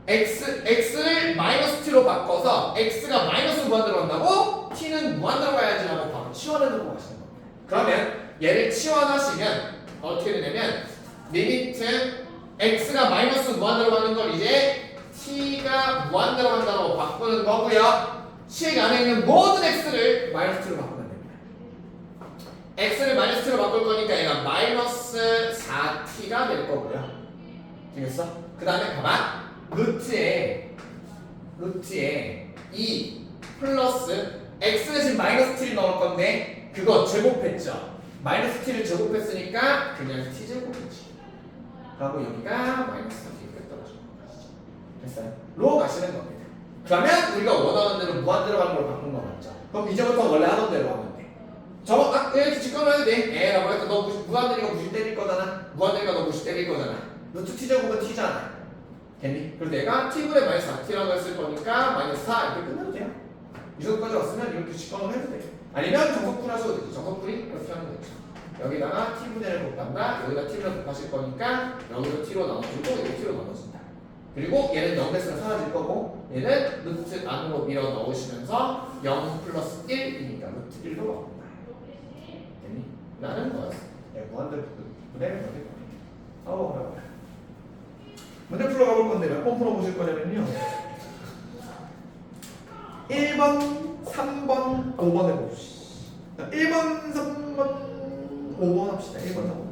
x를 마이너스 t로 바꿔서 x가 마이너스 무한대로 간다고 t는 무한대로 가야지 라고 바로 치워내놓고 가시는 겁니다. 그러면 얘를 치워하시면 어떻게 되냐면 리미트 x가 마이너스 무한대로 가는 걸 이제 t가 무한대로 간다고 바꾸는 거고요. 식 안에 있는 모든 x를 마이너스 t로 바꾸면 됩니다. x를 마이너스 t로 바꿀 거니까 얘가 마이너스 4t가 될 거고요. 되겠어? 그 다음에 봐봐. 루트에 2 플러스 x 대신 마이너스 t를 넣을 건데 그거 제곱했죠. 마이너스 t를 제곱했으니까 그냥 t 제곱이지. 그리고 여기가 마이너스 4t가 떨어지는 거죠. 됐어요? 로 가시는 겁니다. 그러면 우리가 원하는 대로 무한대로 가는 걸 바꾼 거 맞죠? 그럼 이제부터 원래 하던 대로 하면 돼. 저거 이렇게 직관해야 돼. 에라고 해서 너 무한대니까 무시 때릴 거잖아. 무한대니까 너 무시 때릴 거잖아. 루트 t 제곱은 t잖아. 됐니? 그리고 내가 t분의 마이너스 4t라고 했을 거니까 마이너스 4 이렇게 끝내도 돼요. 이 정도까지 왔으면 이렇게 직관을 해도 돼요. 아니면 정석분 하셔도 되죠. 정석분이 이렇게 하면 되죠. 여기다가 t분의를 곱한다. 여기다 t분을 곱하실 거니까 여기서 t로 나눠주고 여기 t로 나눠준다. 그리고 얘는 0대수가 사라질 거고 얘는 루트 안으로 밀어 넣으시면서 0 플러스 1이니까 루트 1로 바꾼다. 됐니? 라는 거였어. 무한대 분해를 넣을 거예요. 어려워요. 문제 풀어 가볼 건데 몇 번 풀어보실 거냐면요 1번, 3번, 5번 해봅시다. 1번, 3번, 5번 합시다. 1번, 3번.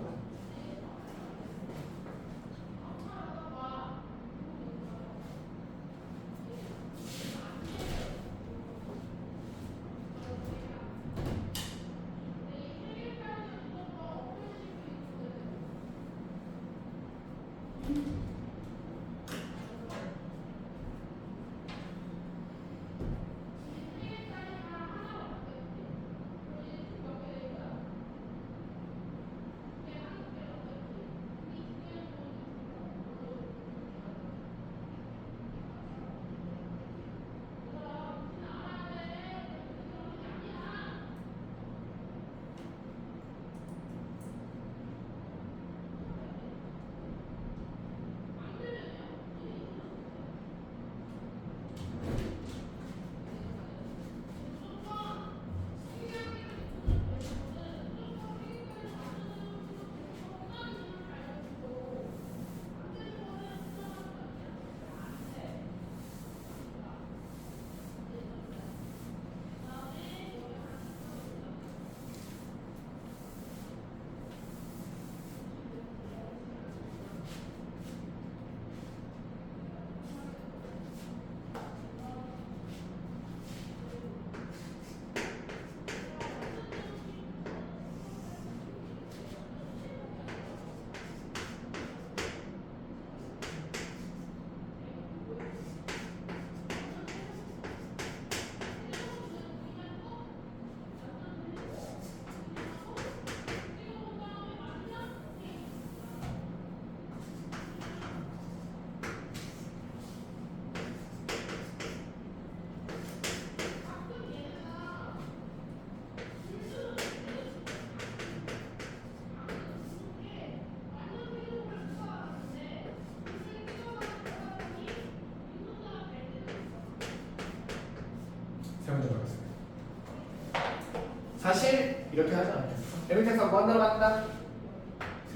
사실 이렇게 하지 않겠어. 리미트에서 뭐 들어간다?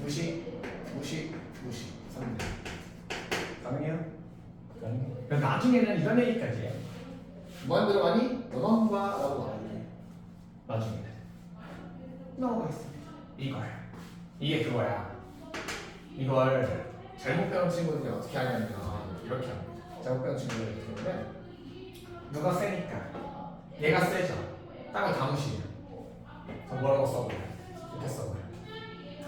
무시 3대 가능해요? 가능해요. 그럼 나중에는 이런 얘기까지 해. 뭐 들어가니? 너넌가? 라고 말하네. 나중에는 넘어가겠습니다. 이게 그거야. 이걸 잘못 배운 친구들이 어떻게 하냐면 이렇게 합니다. 잘못 배운 친구들이 어떻게 하냐면 누가 세니까 얘가 세죠. 땅을 다 무시해요. 그럼 뭐라고 써버려요? 이렇게 써버려요.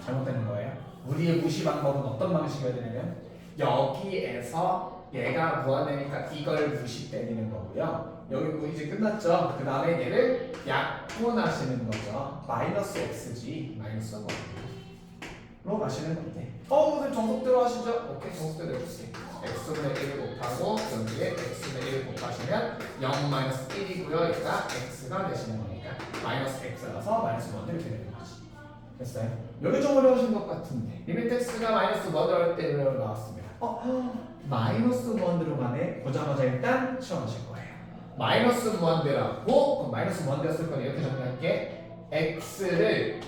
잘못되는 거예요. 우리의 무시 방법은 어떤 방식이어야 되냐면 여기에서 얘가 무한대니까 이걸 무시 때리는 거고요. 여기 뭐 이제 끝났죠? 그 다음에 얘를 약분하시는 거죠. 마이너스 xg 마이너스 로 가시는 건데 오늘 정석대로 하시죠? 오케이 정석대로 해주세요. x분의 1을 곱하고 여기에 x분의 1을 곱하시면 0 마이너스 1이고요. 얘가 x가 되시는 거니까 마이너스 x라서 마이너스 1을 이렇게 되는 거지. 됐어요? 여기 좀 어려우신 것 같은데 리미트 x가 마이너스 1을 할 때 이렇게 나왔습니다. 마이너스 무한대로만에 보자마자 일단 시험하실 거예요. 마이너스 무한대라고 그럼 마이너스 무한대였을 거니 이렇게 정리할게. x를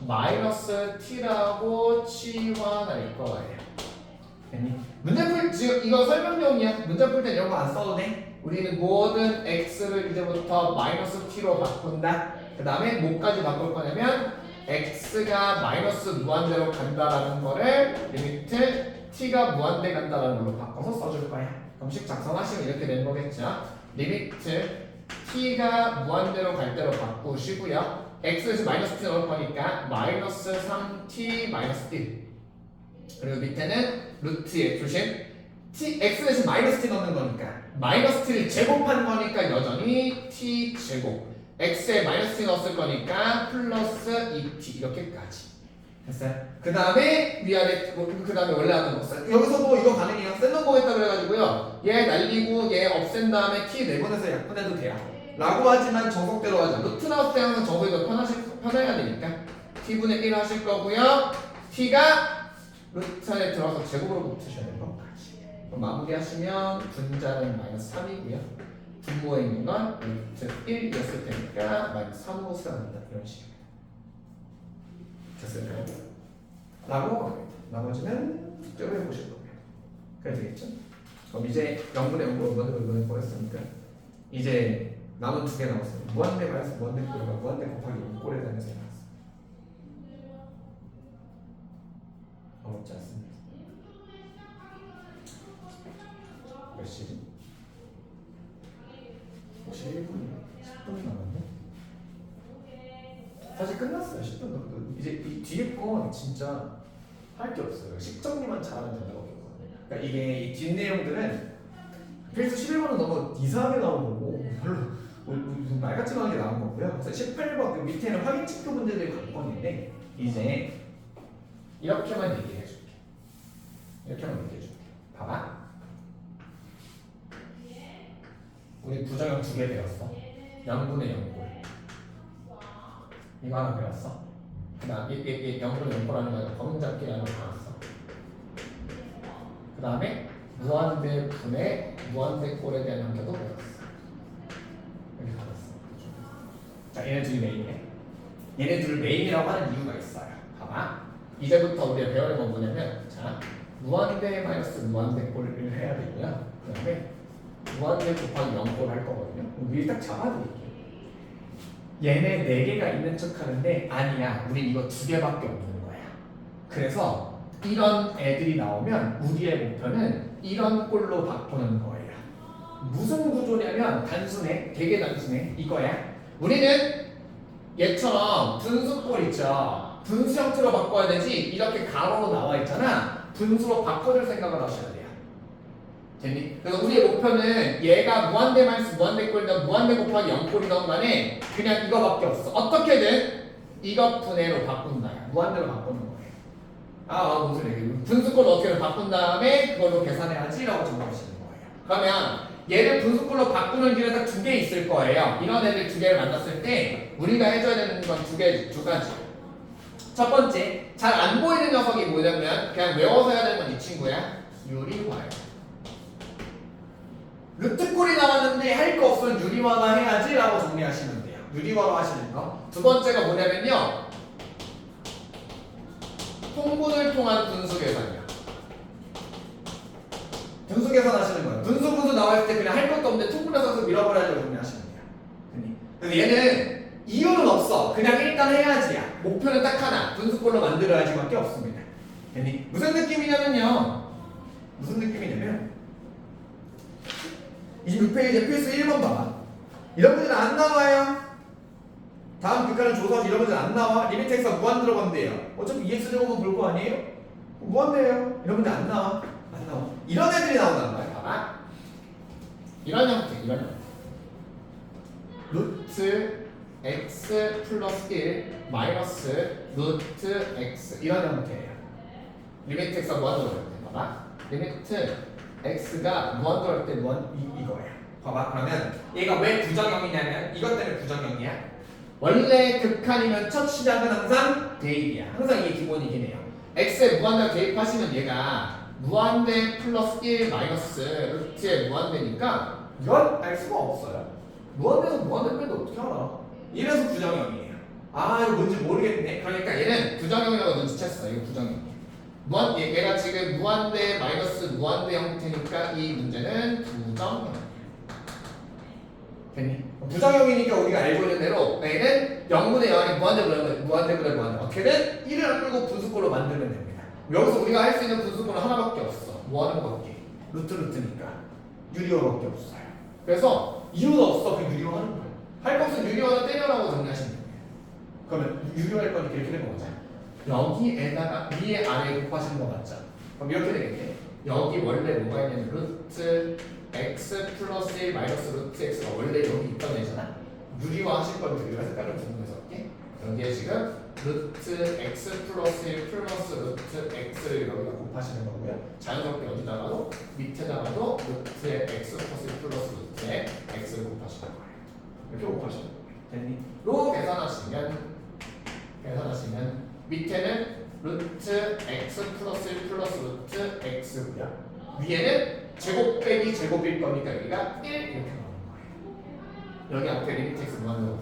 마이너스 t라고 치환할 거예요. 됐니? 문제 풀 지금 이거 설명용이야. 문제 풀 때 이런 거 안 써도 돼. 우리는 모든 x를 이제부터 마이너스 t로 바꾼다. 그 다음에 뭐까지 바꿀 거냐면 x가 마이너스 무한대로 간다라는 거를 리미트 t가 무한대 간다라는 걸로 바꿔서 써줄 거야. 공식 작성하시면 이렇게 되는 거겠죠. 리미트 t가 무한대로 갈 대로 바꾸시고요. x에서 마이너스 t 넣을 거니까 마이너스 3t 마이너스 1 그리고 밑에는 루트에 조심 t x 대신 마이너스 t 넣는 거니까 마이너스 t를 제곱한 거니까 여전히 t 제곱 x에 마이너스 t 넣었을 거니까 플러스 2t 이렇게까지 됐어요? 그 다음에 위아래 그 다음에 원래 하는 거 여기서도 이거 가능해요. 셀 보겠다 그래가지고요 얘 날리고 얘 없앤 다음에 t 내보내서 약분해도 돼요 라고 하지만 정석대로 하자. 루트 나올 때 항상 정석이 더 편해야 되니까 t분의 1 하실 거고요. t가 루트 안에 들어가서 제곱으로 붙으셔야 되는 것까지. 그럼 마무리 하시면 분자는 마이너스 3이고요. 분모에 있는 건 루트 1이었을 테니까 마이너스 3으로 쓰여진다. 이런 식입니다. 됐을까요? 라고 나머지는 숙제로 해보실 거예요. 그래 되겠죠? 그럼 이제 0분의 0으로 이번에 보였으니까 이제 남은 두 개 남았어요. 무한대 마이너스 무한대 꼴과 무한대 곱하기 0꼴에 대한 세 나왔어요. 어렵지 않습니다. 몇 시지? 혹시 1분이요? 10분 남았네? 사실 끝났어요. 10분 정도. 이제 이 뒤에 건 진짜 할 게 없어요. 식정리만 잘하면 된다고 보거든요. 그러니까 이게 이 뒷내용들은 필수 11번은 너무 이상하게 나온 거고 별로 무슨 말같지 않게 나온 거고요. 그래서 18번 그 밑에는 확인 지표 문제들이 관건인데 이제 이렇게만 얘기해 줄게. 이렇게만 얘기해 줄게. 봐봐. 우리 부정형 2개 배웠어. 0분의 0꼴. 이거 하나 배웠어. 그 다음 0분의 0꼴하는 거야. 범잡기라는 거 배웠어. 그 다음에 무한대 분의 무한대 꼴에 대한 함께도 배웠어. 이렇게 받았어. 자, 얘네 둘이 메인이네. 얘네 둘을 메인이라고 하는 이유가 있어요. 봐봐. 이제부터 우리가 배우는 건 뭐냐면, 자, 무한대 마이너스 무한대 꼴을 해야 되고요. 그 다음에 무한대 곱하기 0꼴 할 거거든요. 위에 딱 잡아드릴게요. 얘네 4개가 있는 척 하는데 아니야. 우리 이거 2개밖에 없는 거야. 그래서 이런 애들이 나오면 우리의 목표는 이런 꼴로 바꾸는 거예요. 무슨 구조냐면 단순해. 되게 단순해. 이거야. 우리는 얘처럼 분수꼴 있죠. 분수 형태로 바꿔야 되지. 이렇게 가로로 나와 있잖아. 분수로 바꿔줄 생각을 하셔야 돼요. 됐니? 그래서 우리의 목표는 얘가 무한대 마이너스 무한대 꼴이든 무한대 곱하기 0꼴이든 간에 그냥 이거밖에 없어. 어떻게든 이것 분해로 바꾼다. 무한대로 바꾸는 거예요. 무슨 얘기? 분수꼴을 어떻게든 바꾼 다음에 그걸로 계산해야지 라고 정리하시는 거예요. 그러면 얘를 분수꼴로 바꾸는 길에 딱 2개 있을 거예요. 이런 애들 2개를 만났을 때 우리가 해줘야 되는 건 두 가지. 첫 번째, 잘 안 보이는 녀석이 뭐냐면 그냥 외워서 해야 되는 건 이 친구야. 유리화요. 루트꼴이 나왔는데 할 거 없으면 유리화나 해야지 라고 정리하시면 돼요. 유리화로 하시는 거. 두 번째가 뭐냐면요. 통분을 통한 분수 계산이야. 분수 계산하시는 거예요. 분수 나왔을 때 그냥 할 것도 없는데 통분해서 밀어버려야지 정리하시면 돼요. 그래서 얘는 이유는 없어. 그냥 일단 해야지야. 목표는 딱 하나. 분수꼴로 만들어야지밖에 없습니다. 됐니? 무슨 느낌이냐면요. 26페이지 필수 1번 봐봐. 이런 문제는 안 나와요. 다음 극한은 조사하지 이런 문제는 안 나와. 리미트 x가 무한 들어간대요. 어차피 EX 제곱은 볼 거 아니에요? 무한대예요. 이런 문제 안 나와. 안 나와. 이런 애들이 나온다는 거야. 봐봐. 이런 형태, 이런 형태. 루트 x 플러스 1 마이너스 루트 x 이런 형태예요. 리미트 x가 무한으로 갈 때, 봐봐. 리미트 x가 무한으로 갈 때 이거예요. 봐봐. 그러면 얘가 왜 부정형이냐면 이것 때문에 부정형이야. 원래 극한이면 첫 시작은 항상 대입이야. 항상 이게 기본이긴 해요. x에 무한대로 대입하시면 얘가 무한대 플러스 1 마이너스 루트에 무한대니까 이건 알 수가 없어요. 무한대에서 무한대 빼도 어떻게 알아? 이래서 부정형이에요. 아 이거 뭔지 모르겠네. 그러니까 얘는 부정형이라고 눈치챘어. 이거 부정형이야. 얘가 지금 무한대 마이너스 무한대 형태니까 이 문제는 부정형. 됐니? 부정형이니까 우리가 알고 있는 대로 얘는 0분의 0이 무한대보다 무한대 어떻게든 1을 안 끌고 분수꼴로 만들면 됩니다. 여기서 우리가 할 수 있는 분수꼴은 하나밖에 없어. 뭐 하는 거밖에? 루트니까 유리어밖에 없어요. 그래서 이유도 없어. 그 유리어 하는 거예요. 할 것은 유리어는 때려라고 정리하시면 됩니다. 그러면 유리어 할 거니까 이렇게 되는 거죠. 여기에다가 위에 아래 곱하시는 거 맞죠? 그럼 이렇게 되겠네. 여기 원래 뭐가 있냐면 루트 x 플러스 1 마이너스 루트 x가 원래 여기 있던 애잖아. 유리화 하실 건데 우리가 색깔을 구분해서 할게. 여기에 지금 루트 x 플러스 1 플러스 루트 x를 여기다 곱하시는 거고요. 자연스럽게 여기다가도 밑에다가도 루트에 x 플러스 1 플러스 루트에 x를 곱하시는 거예요. 이렇게 곱하시는 거예요. 됐니? 로 계산하시면 밑에는 루트 x 플러스 1 플러스 루트 x고요. 위에는 제곱 빼기 제곱일 거니까 여기가 1 이렇게 나오는 거예요. 여기 앞에 리미트 x 무한대로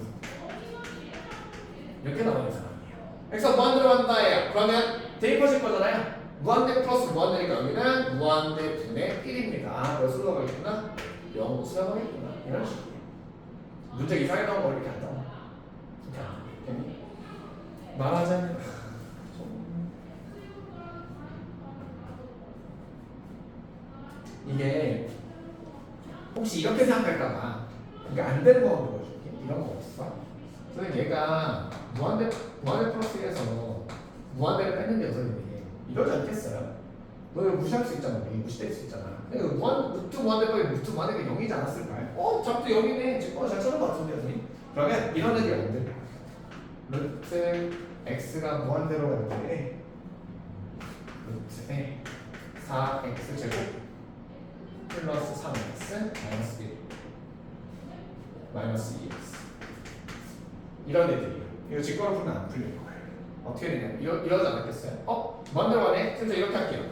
이렇게 나오는 상황이에요. x가 무한대로 간다예요. 그러면 대입하실 거잖아요. 무한대 플러스 무한대니까 여기는 무한대 분의 1입니다. 아, 그걸 수학을 했구나. 영어 수학을 했구나. 이런 식이에요. 문제 이상하게 나온 거 이렇게 안 나와. 이렇게 안 나와. 말하자면 이게 혹시 이렇게 생각할까봐 그러니까 안 되는 거 보여줄게. 이런 거 없어. 선생님 얘가 무한대 플러스 1에서 무한대를 뺐는데 선생님이 이러지 않겠어요? 너 이거 무시할 수 있잖아. 우리 무시될 수 있잖아. 근데 루트 무한대 빼기 루트 무한대가 0이지 않았을까요? 자꾸 0이네. 지금 잘 찾은 거 같은데 선생님. 그러면 이런 애들이 안 돼. 루트 x가 무한대로 갈 때 루트에 4x 제곱 플러스 3x 마이너스 1 마이너스 2x 이런 애들이에요. 이거 직거로 풀면 안 풀릴 거예요. 어떻게 되냐면 이러지 않았겠어요? 무한대로 가네? 그래서 이렇게 할게요.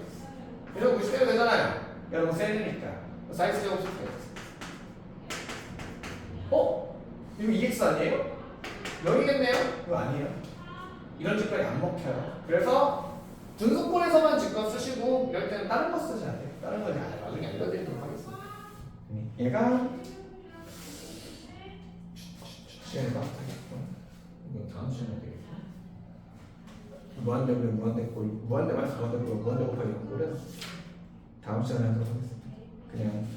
이러고 무시해도 되잖아요. 여러분 세니까 사이즈 제곱 시켜요. 이거 2x 아니에요? 0이겠네요? 이거 아니에요. 이런 직관이 안 먹혀요. 그래서 분수꼴에서만 직관 쓰시고 이럴 때는 다른 거 쓰셔야 돼요. 다른 거 나중에 알려드리도록 하겠습니다. 얘가 시간이 많다겠고 이건 다음 시간에 되겠고 무한대 꼴 무한대 마이너스 무한대 꼴 무한대 곱하기 이런 꼴은 다음 시간에 하도록 하겠습니다. 그냥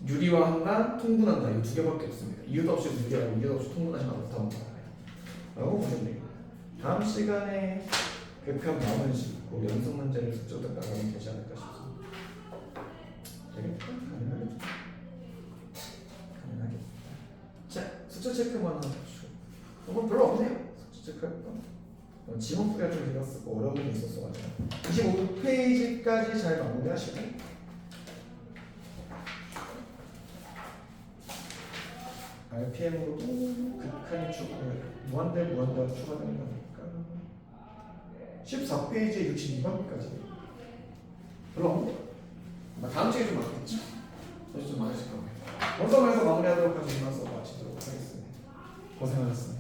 유리화한다 통분한다 이 두 개밖에 없습니다. 이유도 없이 유리하고 이유도 없이 통분하시면 다음 시간에 라고 보시면 됩니다. 다음 시간에 극한 나머지 연습 문제를 숙제로 나가면 되지 않을까 싶습니다. 되겠다? 가능하겠다. 가능하겠다. 자, 숙제 체크만 하나 봅시다. 뭐 별로 없네요. 숙제 체크할 거. 지문 풀이가 좀 길었고 어려운 게 있었어가지고 25페이지까지 잘 마무리하시고 RPM으로도 극한이 무한대가 추가되는 거니까 14페이지에 62번까지 별로 없네. 다음 주에 좀 많겠죠? 좀 많으실 겁니다. 원서에서 마무리하도록 하시면서 마치도록 하겠습니다. 고생하셨습니다.